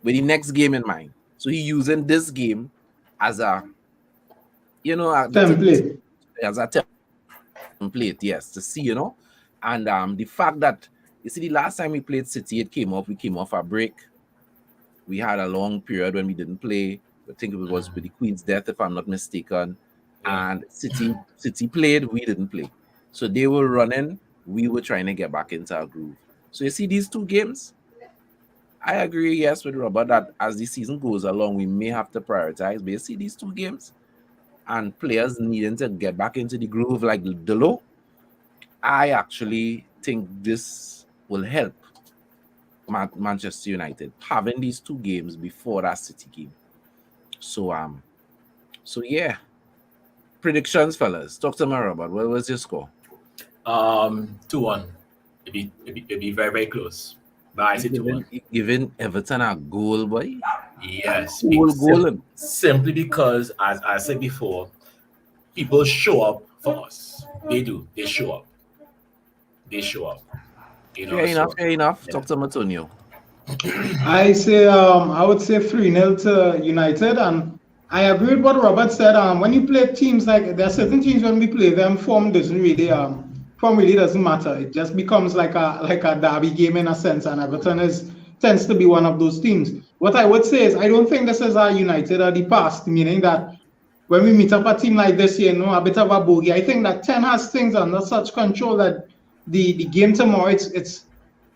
with the next game in mind. So he's using this game as a, template. As a template, yes, to see, And the fact that, you see, the last time we played City, we came off a break. We had a long period when we didn't play. I think it was with the Queen's death, if I'm not mistaken. And City played, we didn't play. So they were running, we were trying to get back into our groove. So you see these 2 games, I agree, yes, with Robert, that as the season goes along, we may have to prioritize. But you see these 2 games, and players needing to get back into the groove like Delo, I actually think this will help Manchester United, having these 2 games before that City game. So yeah. Predictions, fellas. Talk to me, Robert. What was your score? 2-1. It'd be very, very close. But I say 2-1. Giving Everton a goal, boy. Yes. Goal. Simply because, as I said before, people show up for us. They do. They show up. Fair enough. Yeah. Talk to Antonio. I would say 3-0 to United, and I agree with what Robert said. When you play teams, like there are certain teams when we play them, form really doesn't matter. It just becomes like a derby game in a sense, and Everton tends to be one of those teams. What I would say is I don't think this is our United of the past, meaning that when we meet up a team like this, a bit of a bogey. I think that Ten has things under such control that the game tomorrow,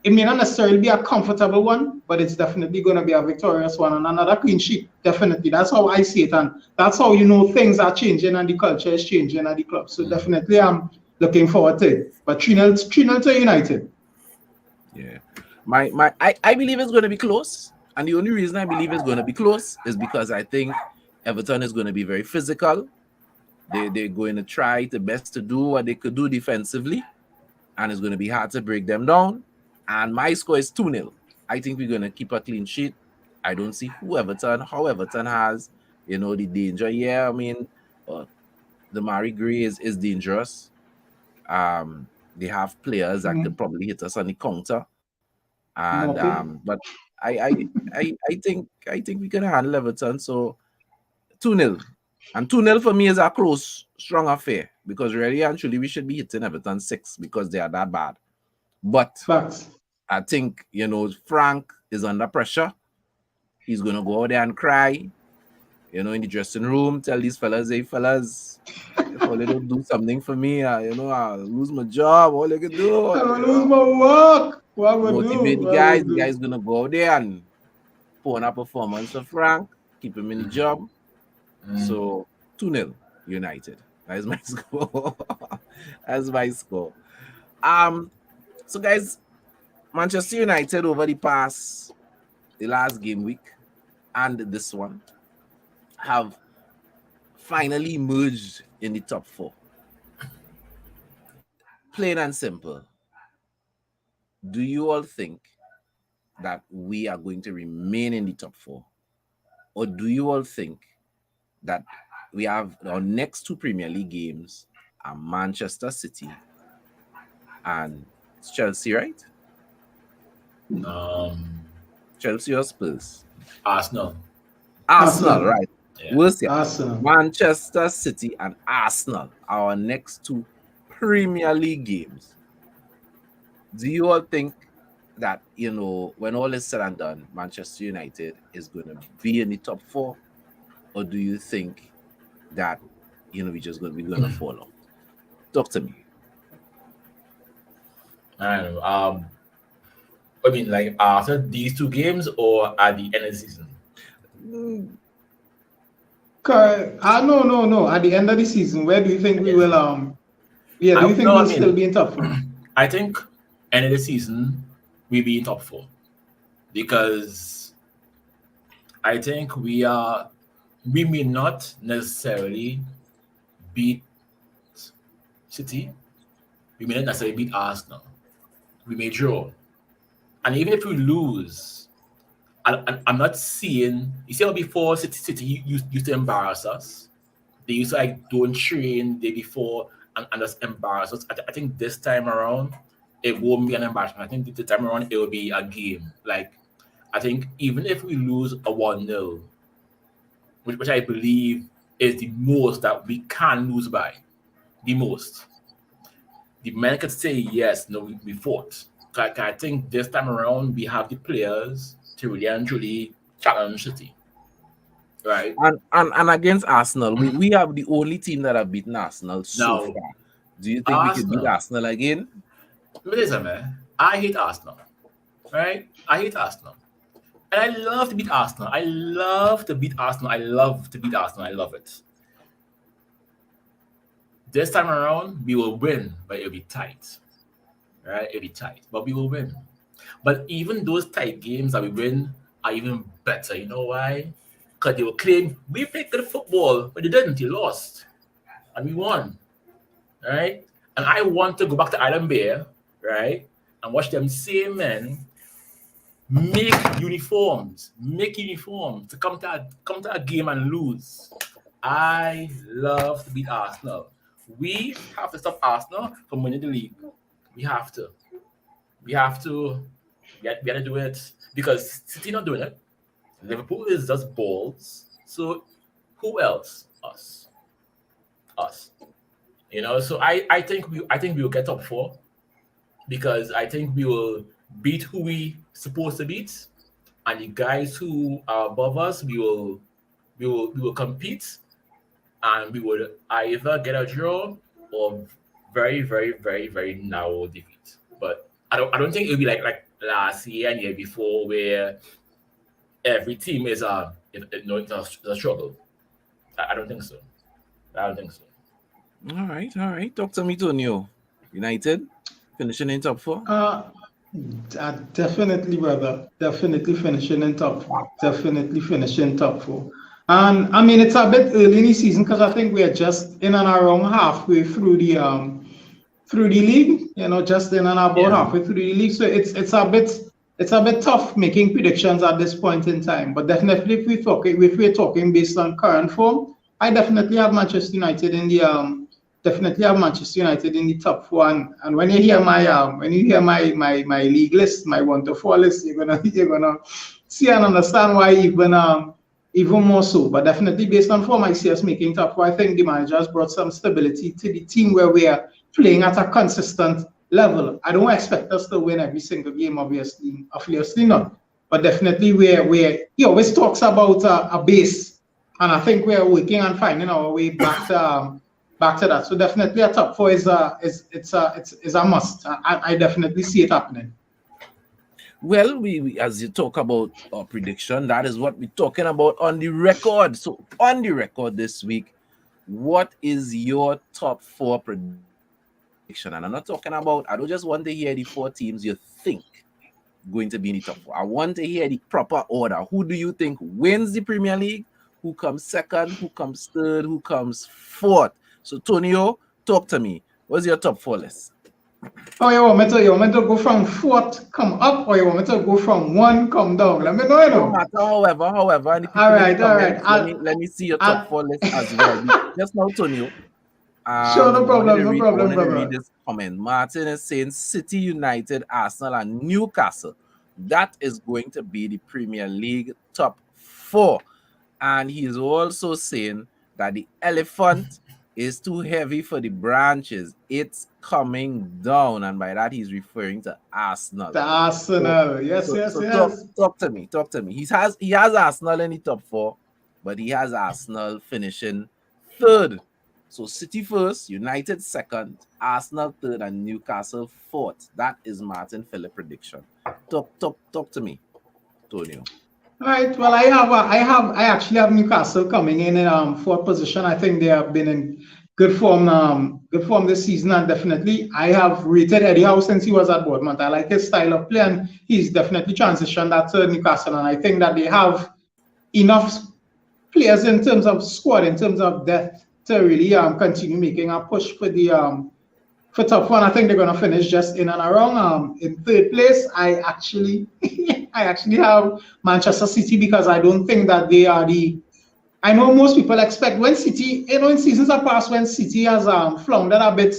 it may not necessarily be a comfortable one, but it's definitely going to be a victorious one, and another clean sheet. Definitely, that's how I see it, and that's how things are changing and the culture is changing at the club. So definitely, I'm looking forward to it. But 3-0 to United. Yeah, I believe it's going to be close, and the only reason I believe it's going to be close is because I think Everton is going to be very physical. They're going to try the best to do what they could do defensively, and it's going to be hard to break them down. And my score is 2-0. I think we're going to keep a clean sheet. I don't see how Everton has, the danger. Yeah, I mean, the Mari Gray is dangerous. They have players that could probably hit us on the counter. And but I think we can handle Everton. So 2-0. And 2-0 for me is a close, strong affair, because really and truly we should be hitting Everton 6 because they are that bad. But Facts. I think, Frank is under pressure. He's going to go out there and cry. in the dressing room, tell these fellas, hey fellas, if only don't do something for me, I'll lose my job. All they can do, I'm gonna lose my work. What would motivate do? the guys. The guys gonna go out there and put on a performance for Frank, keep him in the job. So 2-0 United. That is my score. That's my score. So guys, Manchester United over the last game week and this one have finally emerged in the top 4. Plain and simple. Do you all think that we are going to remain in the top 4? Or do you all think that we have our next 2 Premier League games are Manchester City and Chelsea, right? Chelsea or Spurs? Arsenal, right? Yeah. We'll see. Arsenal. Manchester City and Arsenal are our next 2 Premier League games. Do you all think that, when all is said and done, Manchester United is going to be in the top 4? Or do you think that, we're going to fall off? Talk to me. I don't know. I mean, like after these 2 games or at the end of the season? No. At the end of the season, where do you think we will? Do you think we'll still be in top 4? I think end of the season we'll be in top 4 because I think we may not necessarily beat City. We may not necessarily beat Arsenal. We may draw. And even if we lose, I'm not seeing. You see how before City used to embarrass us? They used to don't train the day before and just embarrass us. I think this time around, it won't be an embarrassment. I think this time around, it will be a game. I think even if we lose a 1-0, which I believe is the most that we can lose by, the most. The men could say, yes, no, we fought. I think this time around, we have the players to really and truly challenge City. Right? And against Arsenal, we have the only team that have beaten Arsenal so far. Do you think we can beat Arsenal again? Listen, man, I hate Arsenal. Right? I hate Arsenal. And I love to beat Arsenal. I love to beat Arsenal. I love it. This time around, we will win, but it'll be tight. Right? It'll be tight, but we will win. But even those tight games that we win are even better. You know why? Because they will claim, we played good football, but they didn't. They lost. And we won. Right? And I want to go back to Island Bear, right? And watch them same men make uniforms to come to a game and lose. I love to beat Arsenal. We have to stop Arsenal from winning the league. We have to do it because City not doing it. Liverpool is just balls. So who else? Us. So I think we will get top 4 because I think we will beat who we supposed to beat, and the guys who are above us, we will compete, and we would either get a draw or very, very, very, very narrow defeat. But I don't think it'll be like last year and year before where every team is a struggle. I don't think so. All right. Talk to me, Tonio. United finishing in top 4. Definitely, brother. Definitely finishing in top 4. And I mean, it's a bit early in the season because I think we are just in and around halfway through the league. Just in and about halfway through the league. So it's a bit tough making predictions at this point in time. But definitely, if we're talking based on current form, I definitely have Manchester United in the top 4. And when you hear my league list, my 1 to 4 list, you're gonna see and understand why even more so. But definitely based on form, I see us making top 4. I think the manager has brought some stability to the team where we are playing at a consistent level. I don't expect us to win every single game, obviously not. But definitely he always talks about a base And I think we're working on finding our way back to that. So definitely a top four is a must. I definitely see it happening. Well, we as you talk about our prediction, that is what we're talking about on the record. So on the record this week, what is your top four prediction? And I'm not talking about, I don't just want to hear the four teams you think going to be in the top four. I want to hear the proper order. Who do you think wins the Premier League? Who comes second? Who comes third? Who comes fourth? So Tonio, talk to me. What's your top four list? Oh, you want me to go from fourth, come up, or you want me to go from one, come down? Let me know, you know. No matter, however. And all right. Let me see your top four list as well. Just now, Tonio. Sure, no problem, Read this comment. Martin is saying City, United, Arsenal, and Newcastle. That is going to be the Premier League top four. And he is also saying that the elephant is too heavy for the branches. It's coming down. And by that, he's referring to Arsenal. The Arsenal. Yes. Talk to me. He has Arsenal in the top four, but he has Arsenal finishing third. So City first, United second, Arsenal third, and Newcastle fourth. That is Martin Phillip prediction. Talk to me, Tonio. All right. Well, I actually have Newcastle coming in fourth position. I think they have been in good form this season, and definitely I have rated Eddie Howe since he was at Bournemouth. I like his style of play, and he's definitely transitioned that to Newcastle, and I think that they have enough players in terms of squad, in terms of depth, to really continue making a push for the for top one. I think they're gonna finish just in and around in third place. I actually have Manchester City because I don't think that they are the. I know most people expect when City, in seasons are past when City has floundered a bit,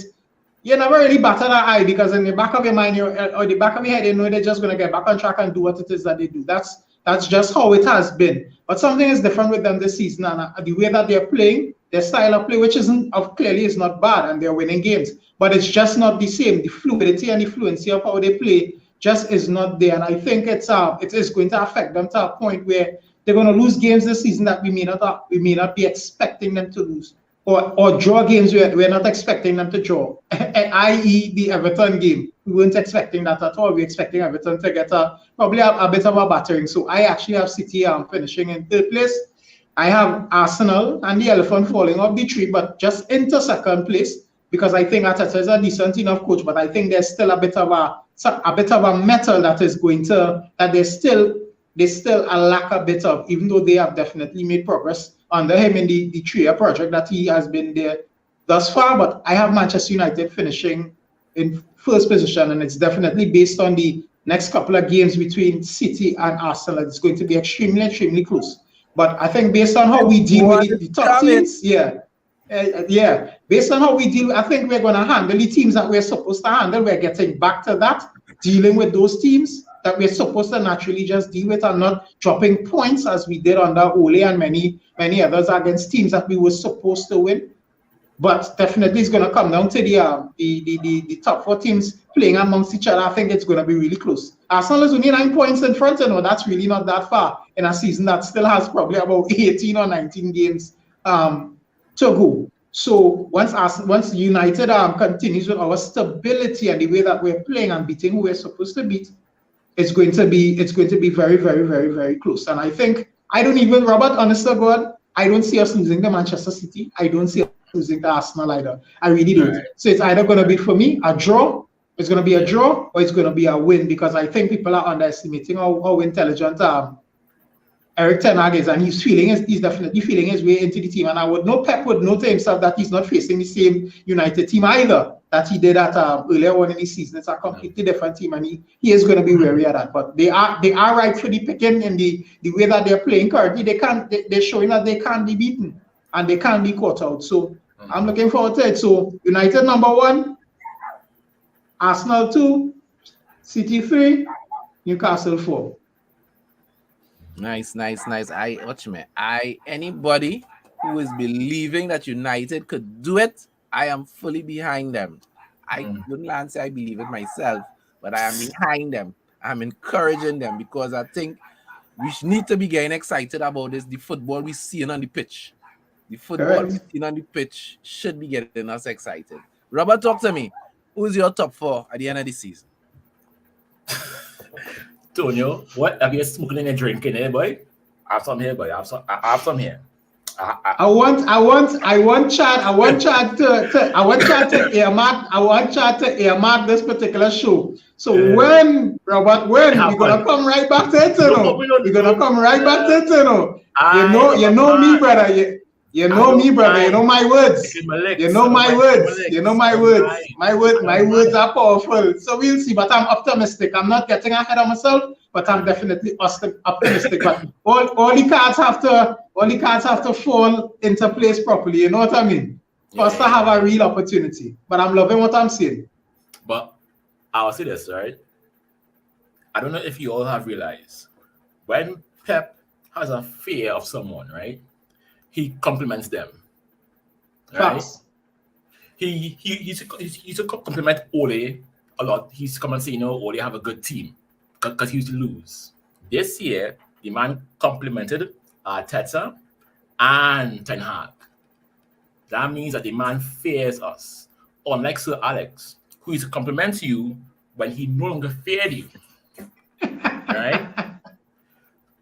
you never really batter that eye because in the back of your mind or the back of your head, you know they're just gonna get back on track and do what it is that they do. That's just how it has been. But something is different with them this season, and the way that they're playing, their style of play, which clearly is not bad, and they're winning games, but it's just not the same. The fluidity and the fluency of how they play just is not there, and I think it is going to affect them to a point where they're going to lose games this season that we may not be expecting them to lose, or draw games we're not expecting them to draw, i.e. the Everton game. We weren't expecting that at all. We're expecting Everton to get probably a bit of a battering. So I actually have City finishing in third place. I have Arsenal and the elephant falling off the tree, but just into second place because I think Arteta is a decent enough coach, but I think there's still a bit of a metal that is going to that they still lack a bit of, even though they have definitely made progress under him in the 3-year project that he has been there thus far. But I have Manchester United finishing in first position, and it's definitely based on the next couple of games between City and Arsenal. It's going to be extremely close. But I think based on how we deal with the top teams, based on how we deal, I think we're going to handle the teams that we're supposed to handle. We're getting back to that, dealing with those teams that we're supposed to naturally just deal with and not dropping points as we did under Ole and many others against teams that we were supposed to win. But definitely it's going to come down to the top four teams playing amongst each other. I think it's going to be really close. Arsenal is only 9 points in front, and that's really not that far in a season that still has probably about 18 or 19 games to go. So once United continues with our stability and the way that we're playing and beating who we're supposed to beat, it's going to be very close. And I think Robert, honest to God, I don't see us losing to Manchester City. I don't see us losing to Arsenal either. I really don't. Right. So it's either going to be, for me, a draw. It's going to be a draw, or it's going to be a win, because I think people are underestimating how intelligent Erik ten Hag is, and he's definitely feeling his way into the team. And Pep would know to himself that he's not facing the same United team either that he did at earlier on in the season. It's a completely different team, and he is going to be wary of that. But they are right for the picking in the way that they're playing currently. They're showing that they can't be beaten and they can't be caught out. So I'm looking forward to it. So United number 1, Arsenal 2, City 3, Newcastle 4. Nice. Anybody who is believing that United could do it, I am fully behind them. I wouldn't say I believe it myself, but I am behind them. I'm encouraging them because I think We need to be getting excited about this. The football we seeing on the pitch. The football we seeing on the pitch should be getting us excited. Robert, talk to me. Who's your top 4 at the end of the season? Tonio, what have you smoking and drinking here, boy? I have some here, boy. I have some here. I want Chad to earmark this particular show. So when Robert, we're gonna come right back to it, we're gonna come right back to it, you know me, brother. You know me, brother. You know my words. You know my words. You know my words. My words are powerful. So we'll see. But I'm optimistic. I'm not getting ahead of myself, but I'm definitely optimistic. But all the cards have to fall into place properly. You know what I mean? For us to have a real opportunity. But I'm loving what I'm seeing. But I'll say this, right? I don't know if you all have realized when Pep has a fear of someone, right? He compliments them. Right? He used to compliment Ole a lot. He used to come and say, you know, Ole have a good team because he used to lose. This year, the man complimented Arteta and Ten Hag. That means that the man fears us. Unlike Sir Alex, who used to compliment you when he no longer feared you. Right?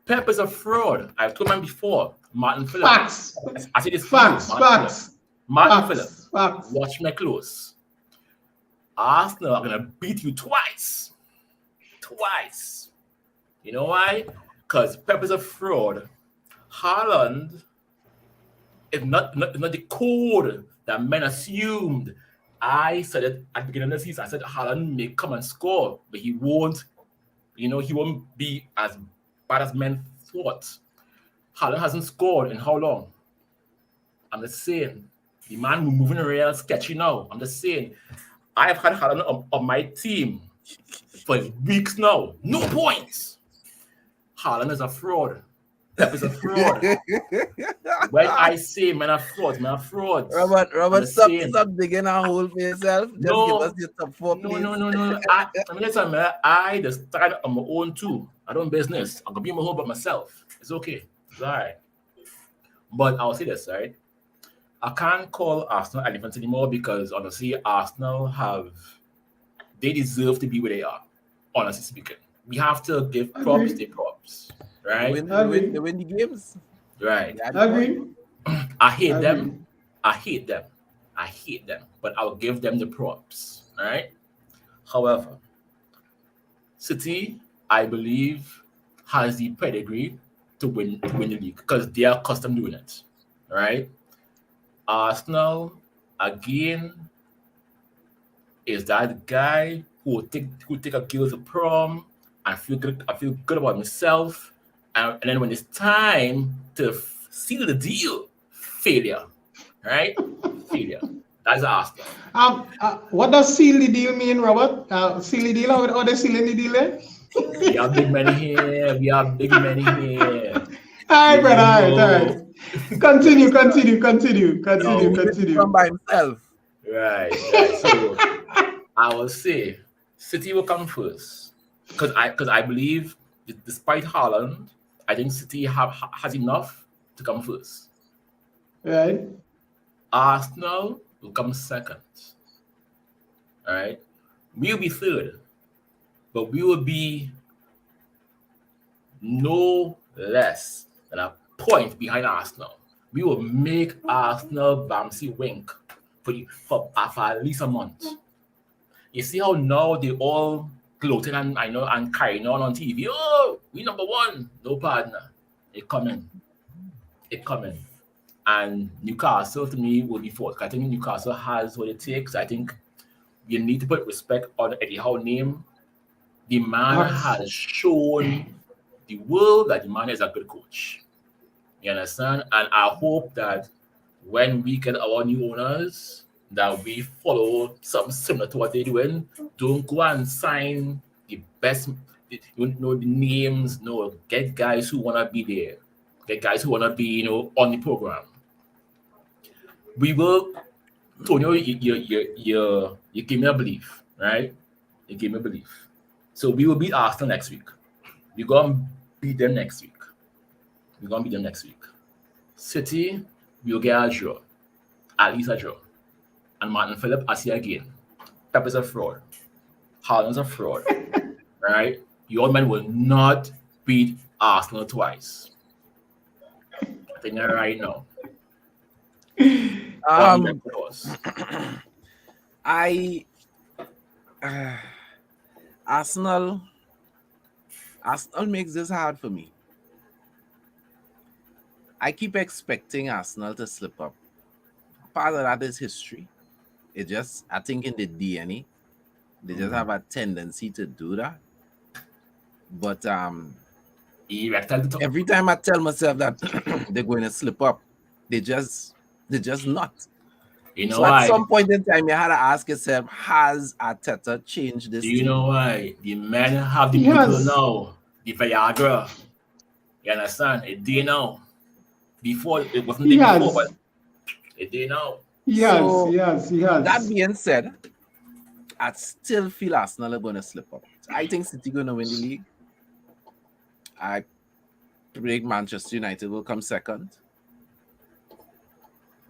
Pep is a fraud. I've told him before. Martin Phillips. Facts. I said this. Facts. Martin Phillips. Watch me close. Arsenal are gonna beat you twice. You know why? Because Pep is a fraud. Haaland is not the code that men assumed. I said it at the beginning of the season. I said Haaland may come and score, but he won't. You know, he won't be as bad as men thought. Haaland hasn't scored in how long? I'm just saying. The man moving around sketchy now. I'm just saying. I've had Haaland on my team for weeks now. No points. Haaland is a fraud. Pep is a fraud. When I say men are frauds. Robert, stop digging a hole for yourself. Just give us your top 4, please. No. Listen, man, I just started on my own too. I don't business. I'm gonna be my home by myself. It's okay. It's all right. But I'll say this, right? I can't call Arsenal elephants anymore because honestly, Arsenal they deserve to be where they are. Honestly speaking, we have to give props to props, right? They win the games, right? Agree. I hate them, but I'll give them the props, all right? However, City, I believe, has the pedigree to win the league because they are accustomed doing it, right? Arsenal, again, is that guy who take a girl to prom and feel good about himself, and then when it's time to seal the deal, failure, right? Failure. That's Arsenal. What does seal the deal mean, Robert? Seal the deal? How they sealing the deal? We are big men here. All right, brother. All right. Continue. From by himself. Right. So I will say City will come first because I believe despite Haaland, I think City has enough to come first. Right. Arsenal will come second. All right. We'll be third, but we will be no less than a point behind Arsenal. We will make Arsenal Bamsey wink for at least a month. You see how now they all gloating and carrying on TV. Oh, we number 1, no partner. It coming. And Newcastle to me will be fourth. I think Newcastle has what it takes. I think you need to put respect on Eddie Howe's name. The man has shown the world that the man is a good coach. You understand? And I hope that when we get our new owners, that we follow something similar to what they're doing. Don't go and sign the best, the names. No, get guys who want to be there. Get guys who want to be, on the program. We will, Tonio, you gave me a belief, right? You gave me a belief. So we will beat Arsenal next week. We're going to beat them next week. We're gonna beat them next week. City, we'll get a draw. At least a draw. And Martin Phillip, I see again. Pep is a fraud. Haaland's a fraud. Right? Your men will not beat Arsenal twice. I think that right now. Arsenal makes this hard for me. I keep expecting Arsenal to slip up. Part of that is history. I think in the DNA, they just have a tendency to do that. But every time I tell myself that they're going to slip up, they're just not. You know so why? At some point in time, you had to ask yourself, has Arteta changed this? Do you team? know why? The men have the people now, the Viagra. You understand? It did now. Before it wasn't there before, but it did now. Yes. That being said, I still feel Arsenal are going to slip up. I think City going to win the league. I predict Manchester United will come second.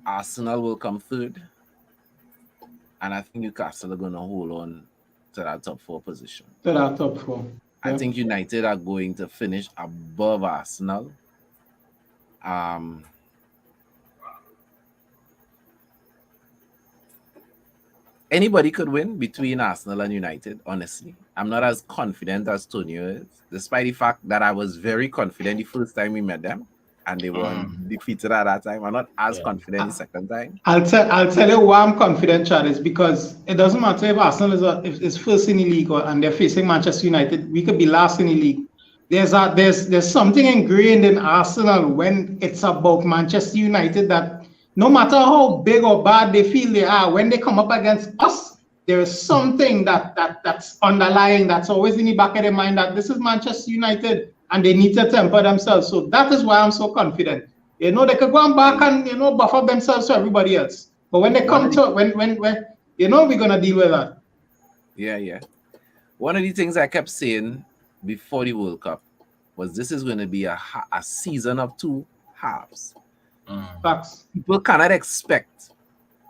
Arsenal will come third. And I think Newcastle are going to hold on to that top 4 position. I think United are going to finish above Arsenal. Anybody could win between Arsenal and United, honestly. I'm not as confident as Tonio is, despite the fact that I was very confident the first time we met them, and they were defeated at that time. I'm not as confident the second time. I'll tell you why I'm confident, Chad, is because it doesn't matter if Arsenal is first in the league and they're facing Manchester United. We could be last in the league. There's something ingrained in Arsenal when it's about Manchester United that no matter how big or bad they feel they are, when they come up against us, there is something that's underlying, that's always in the back of their mind that this is Manchester United and they need to temper themselves. So that is why I'm so confident. They could go on back and buff up themselves to everybody else. But when they come to when we're gonna deal with that. Yeah. One of the things I kept saying before the World Cup was this is going to be a season of 2 halves. Facts. People cannot expect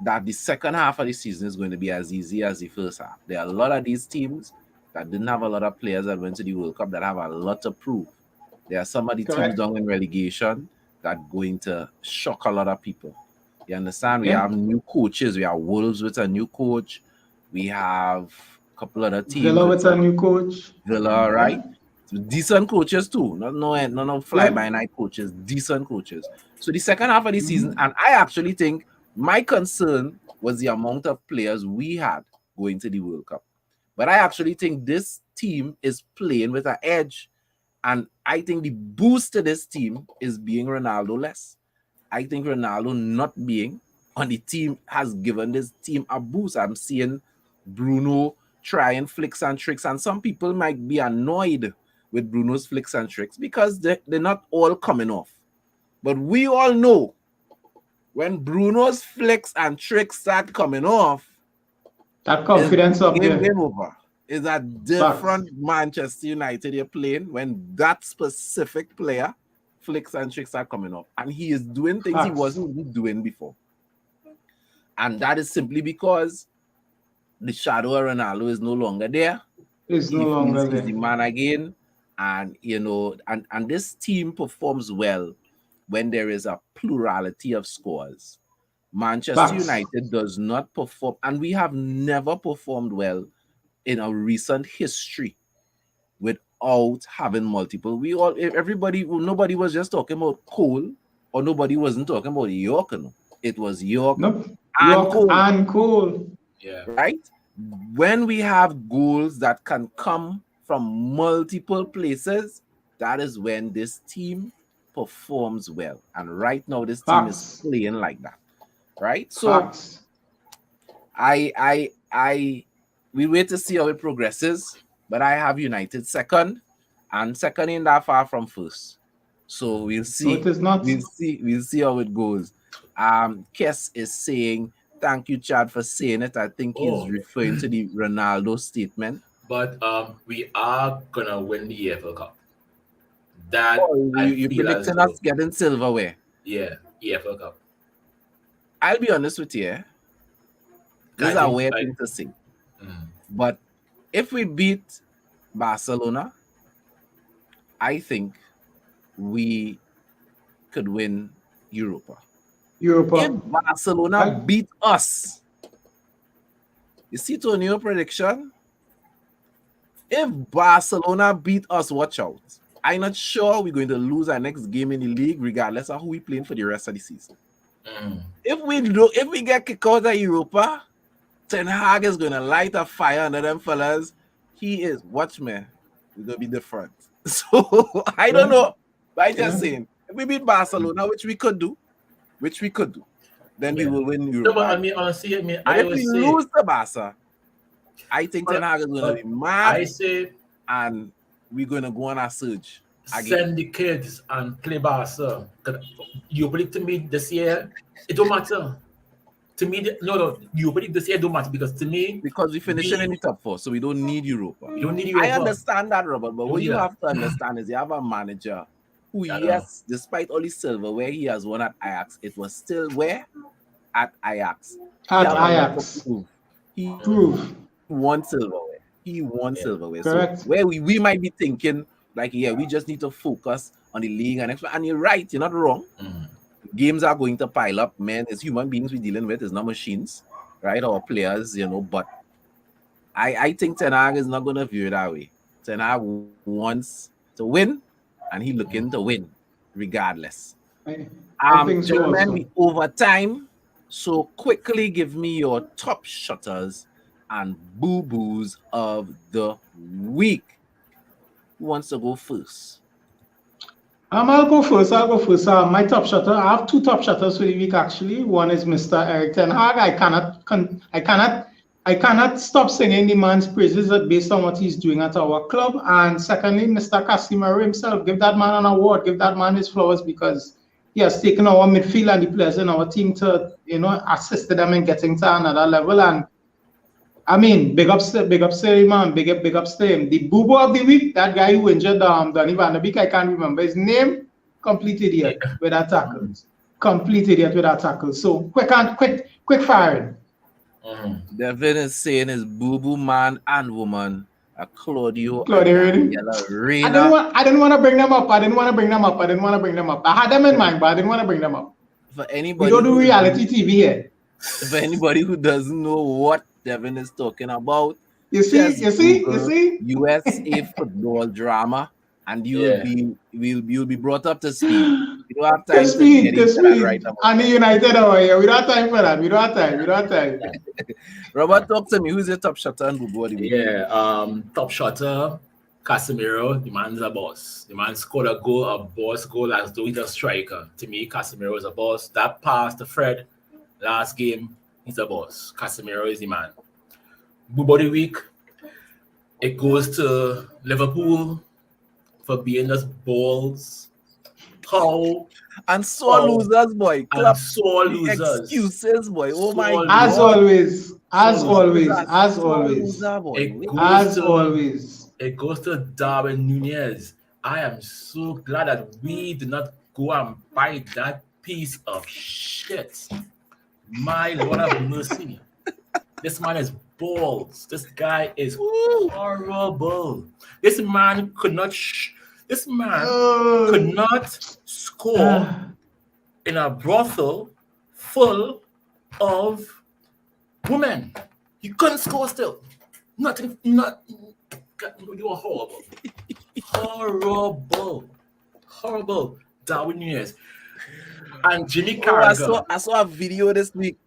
that the second half of the season is going to be as easy as the first half. There are a lot of these teams that didn't have a lot of players that went to the World Cup that have a lot to prove. There are some of the teams down in relegation that are going to shock a lot of people. You understand? We have new coaches. We have Wolves with a new coach. We have a couple other teams. Villa with a new coach. Villa, right? Decent coaches too, no fly-by-night coaches, decent coaches. So the second half of the season, and I actually think my concern was the amount of players we had going to the World Cup. But I actually think this team is playing with an edge, and I think the boost to this team is being Ronaldo less. I think Ronaldo not being on the team has given this team a boost. I'm seeing Bruno trying flicks and tricks, and some people might be annoyed with Bruno's flicks and tricks because they're not all coming off. But we all know when Bruno's flicks and tricks start coming off, that confidence up there. Game over. Is a different Manchester United you're playing when that specific player flicks and tricks are coming off. And he is doing things he wasn't really doing before. And that is simply because the shadow of Ronaldo is no longer there. He's no longer there. He's the man again. And and this team performs well when there is a plurality of scores. Manchester United does not perform, and we have never performed well in our recent history without having multiple. Nobody was just talking about Cole, or nobody wasn't talking about York. No. It was York, and Cole. Yeah. Right? When we have goals that can come from multiple places, that is when this team performs well. And right now, this team is playing like that. Right? So we wait to see how it progresses, but I have United second, and second in that far from first. So we'll see. No, it is not. We'll see how it goes. Kes is saying, thank you, Chad, for saying it. I think he's referring to the Ronaldo statement. But we are gonna win the EFL Cup. That Oh, I you feel as predicting though, us getting silverware. yeah, EFL Cup. I'll be honest with you. This is a weird thing to say. But if we beat Barcelona, I think we could win Europa. If Barcelona beat us, you see Tonio prediction? If Barcelona beat us, watch out. I'm not sure we're going to lose our next game in the league, regardless of who we playing for the rest of the season. If we get kicked out of Europa, Ten Hag is going to light a fire under them fellas. He is, watch me, we're going to be different. So, I don't know, but I'm just saying, if we beat Barcelona, which we could do, then we will win Europa. No, but I mean, honestly, if we lose to Barca, I think Ten Hag is going to be mad. And we're going to go on a surge. Send the kids and play Barca. You believe to me this year, it don't matter. To me, you believe this year don't matter because to me, because we finishing in the top 4, so we don't need Europa. You don't need Europa. I understand that, Robert, but what you have to understand is you have a manager who, yes, despite all his silverware he has won at Ajax, it was still where? At Ajax. He won silverware. He won silverware. Correct. So where we might be thinking, like, we just need to focus on the league and you're right, you're not wrong. Games are going to pile up, man. It's human beings we're dealing with, it's not machines, right? Or players, but I think Ten Hag is not going to view it that way. Ten Hag wants to win, and he's looking to win, regardless. I think so. Gentlemen, we over time, so quickly give me your top shutters and boo-boos of the week. Who wants to go first? I'll go first. My top shutter. I have 2 top shutters for the week actually. One is Mr. Eric Ten Hag. I cannot stop singing the man's praises based on what he's doing at our club. And secondly, Mr. Casemiro himself. Give that man an award. Give that man his flowers because he has taken our midfield and the players in our team to assisted them in getting to another level. And I mean, big ups to him, man. Big ups to him. The boo-boo of the week, that guy who injured Donny van de Beek, I can't remember his name. Complete idiot with that tackle. So quick firing. Devin is saying his boo-boo man and woman, Claudio Reina. I didn't want to bring them up. I had them in mind, but I didn't want to bring them up. For anybody, we don't do reality TV here. For anybody who doesn't know what Devin is talking about, you see, USA football drama, and you'll be brought up to speed. You don't have time to speed. Right now. And the United over here, we don't have time for that. We don't have time. Robert, talk to me. Who's your top shutter and boo-boo? Top shutter, Casemiro. The man's a boss. The man scored a boss goal as though he's a striker. To me, Casemiro is a boss. That pass to Fred last game, he's a boss. Casemiro is the man. Boo-boo of the week, it goes to Liverpool for being just balls. Losers, boy. And sore losers. Excuses, boy. Oh my God. As always. It goes to Darwin Nunez. I am so glad that we did not go and buy that piece of shit. My Lord have mercy. This man is balls. This guy is horrible. This man could not score in a brothel full of women. He couldn't score still. You are horrible. Darwin Nunez and Jimmy Carragher. I saw a video this week.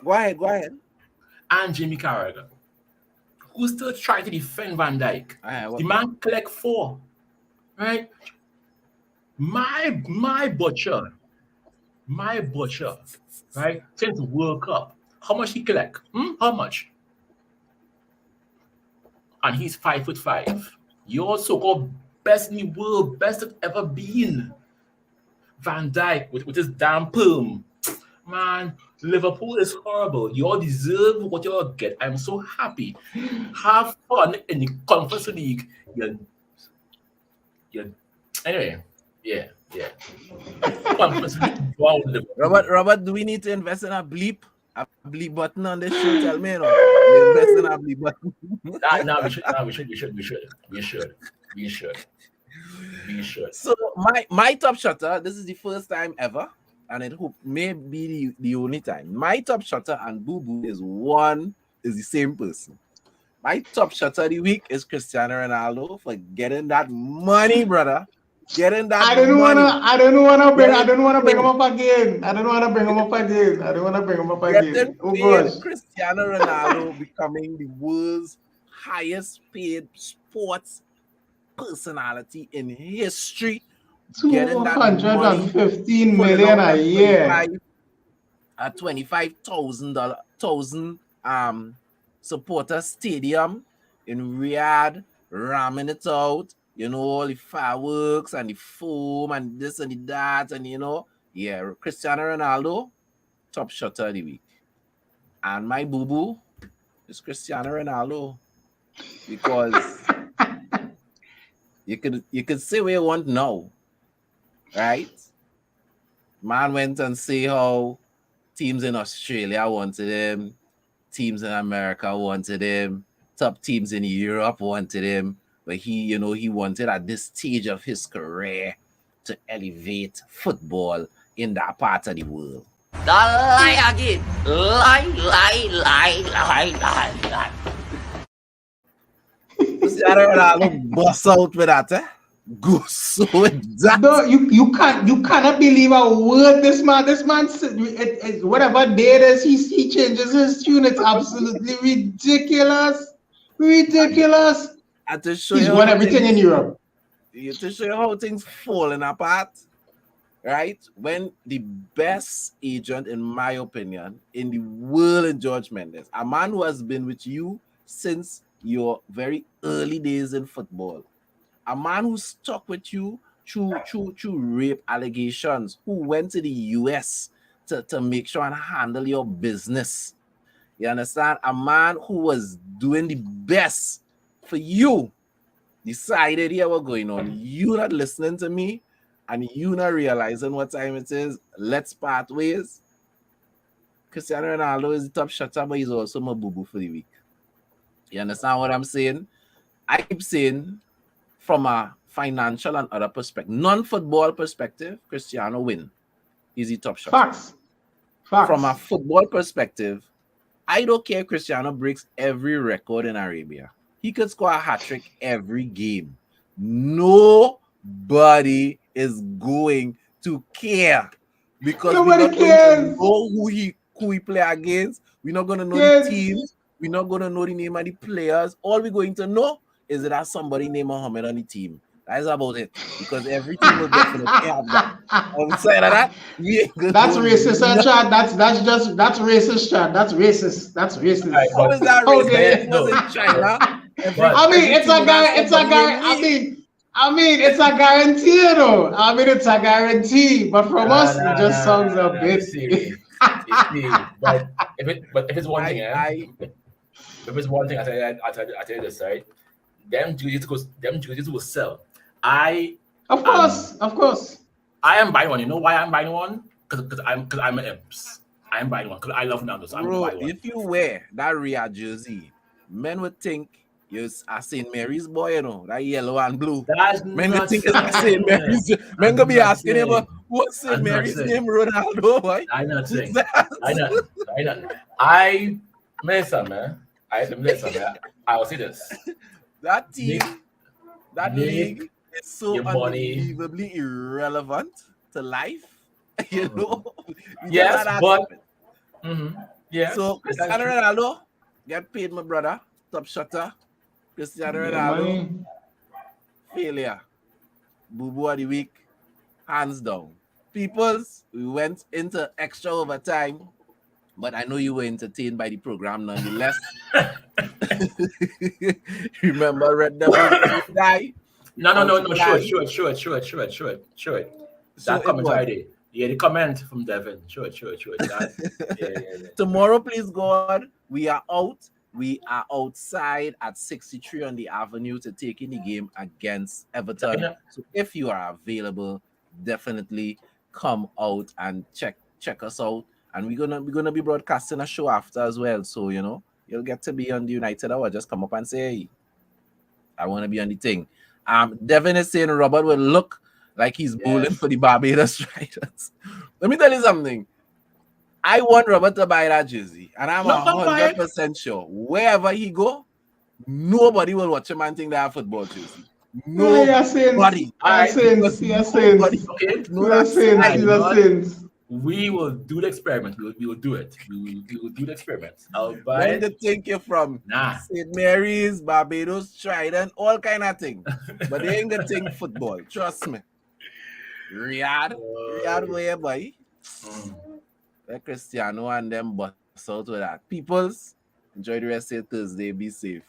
Go ahead. And Jimmy Carragher, who still trying to defend Van Dijk. The man collect 4, right? My butcher, right? Since the World Cup, how much he collect? How much? And he's 5'5". Your so-called best in the world, best that ever been. Van Dijk with his damn perm. Man, Liverpool is horrible. You all deserve what you all get. I'm so happy. Have fun in the Conference League. Yeah. Anyway, yeah. Wow. Robert, do we need to invest in a bleep? A bleep button on this show? Tell me, you know. We invest in a bleep button. We should. So my top shutter, this is the first time ever, and it hope may be the only time. My top shutter and Booboo is the same person. My top shutter of the week is Cristiano Ronaldo for getting that money, brother. Getting that I don't money. wanna bring him up again. Getting Oh paid, gosh. Cristiano Ronaldo becoming the world's highest paid sports personality in history. Getting that money 215 pulling million out a year. a $25,000 supporter stadium in Riyadh, ramming it out, you know, all the fireworks and the foam and this and the that, and you know, yeah, Cristiano Ronaldo, top shutter of the week. And my boo-boo is Cristiano Ronaldo, because you could say what you want now, right? Man went and say how teams in Australia wanted him, teams in America wanted him, top teams in Europe wanted him, but he wanted at this stage of his career to elevate football in that part of the world. Lie again. Lie. Cristiano Ronaldo bust out with that, eh? Go so with that. No, you cannot believe a word this man whatever day it is, he changes his tune. It's absolutely ridiculous. And to show He's you won how everything in Europe. to show you how things falling apart, right? When the best agent, in my opinion, in the world is George Mendes, a man who has been with you since your very early days in football, a man who stuck with you through rape allegations, who went to the US to make sure and handle your business. You understand? A man who was doing the best for you decided here what's going on. You not listening to me and you not realizing what time it is. Let's part ways. Cristiano Ronaldo is the top shutter, but he's also my boo-boo for the week. You understand what I'm saying? I'm saying from a financial and other perspective, non-football perspective, Cristiano win. He's the top shutter. Facts. From a football perspective, I don't care if Cristiano breaks every record in Arabia. He could score a hat-trick every game. Nobody is going to care, because we're not going to know who he play against. We're not going to know the teams. We're not going to know the name of the players. All we're going to know is that there's somebody named Mohammed on the team. That's about it. Because every team will definitely have that. Outside of that, that's racist, Chad. That's racist, Chad. That's racist. How is that racist? It was in China. I mean, it's a guarantee, though. It's a guarantee. But from us, it just sounds a bit. But if it's one thing, if it's one thing, I tell you this, right? Them jerseys will sell. Of course. I am buying one. You know why I'm buying one? Because I'm an imps. I'm buying one because I love Ronaldo. So I'm buying one. If you wear that Riyadh jersey, men would think you're a St. Mary's boy, you know, that yellow and blue. Men would think it's a St. Mary's. Men gonna be asking him, what's St. Mary's name, Ronaldo? Boy? I'm not saying. Listen, man. I will say this. That team, that league is so unbelievably irrelevant to life. You know? Yes, but yeah. So Cristiano Ronaldo get paid, my brother. Top shutter. Cristiano Ronaldo failure. Boo-boo of the week, hands down. Peoples, we went into extra overtime, but I know you were entertained by the program nonetheless. Remember Red Devil guy? No. Sure. That commentary. Yeah, the comment from Devin. Sure. Yeah. Tomorrow, please God, we are out We are outside at 63 on the Avenue to take in the game against Everton. Yeah. So if you are available, definitely come out and check us out. And we're gonna be broadcasting a show after as well. So you'll get to be on the United Hour. Just come up and say, hey, I want to be on the thing. Devin is saying Robert will look like he's bowling for the Barbados Strikers. Let me tell you something. I want Robert to buy that jersey, and I'm 100% sure wherever he go, nobody will watch him and think they have football jersey. Nobody. We will do the experiment. We will do it. We will do the experiment. I'll buy it. They think you're from St. Mary's, Barbados, Trident, all kind of thing. But they ain't gonna think football. Trust me. Riyadh way, boy. Let Cristiano and them bust out with that. Peoples, enjoy the rest of Thursday. Be safe.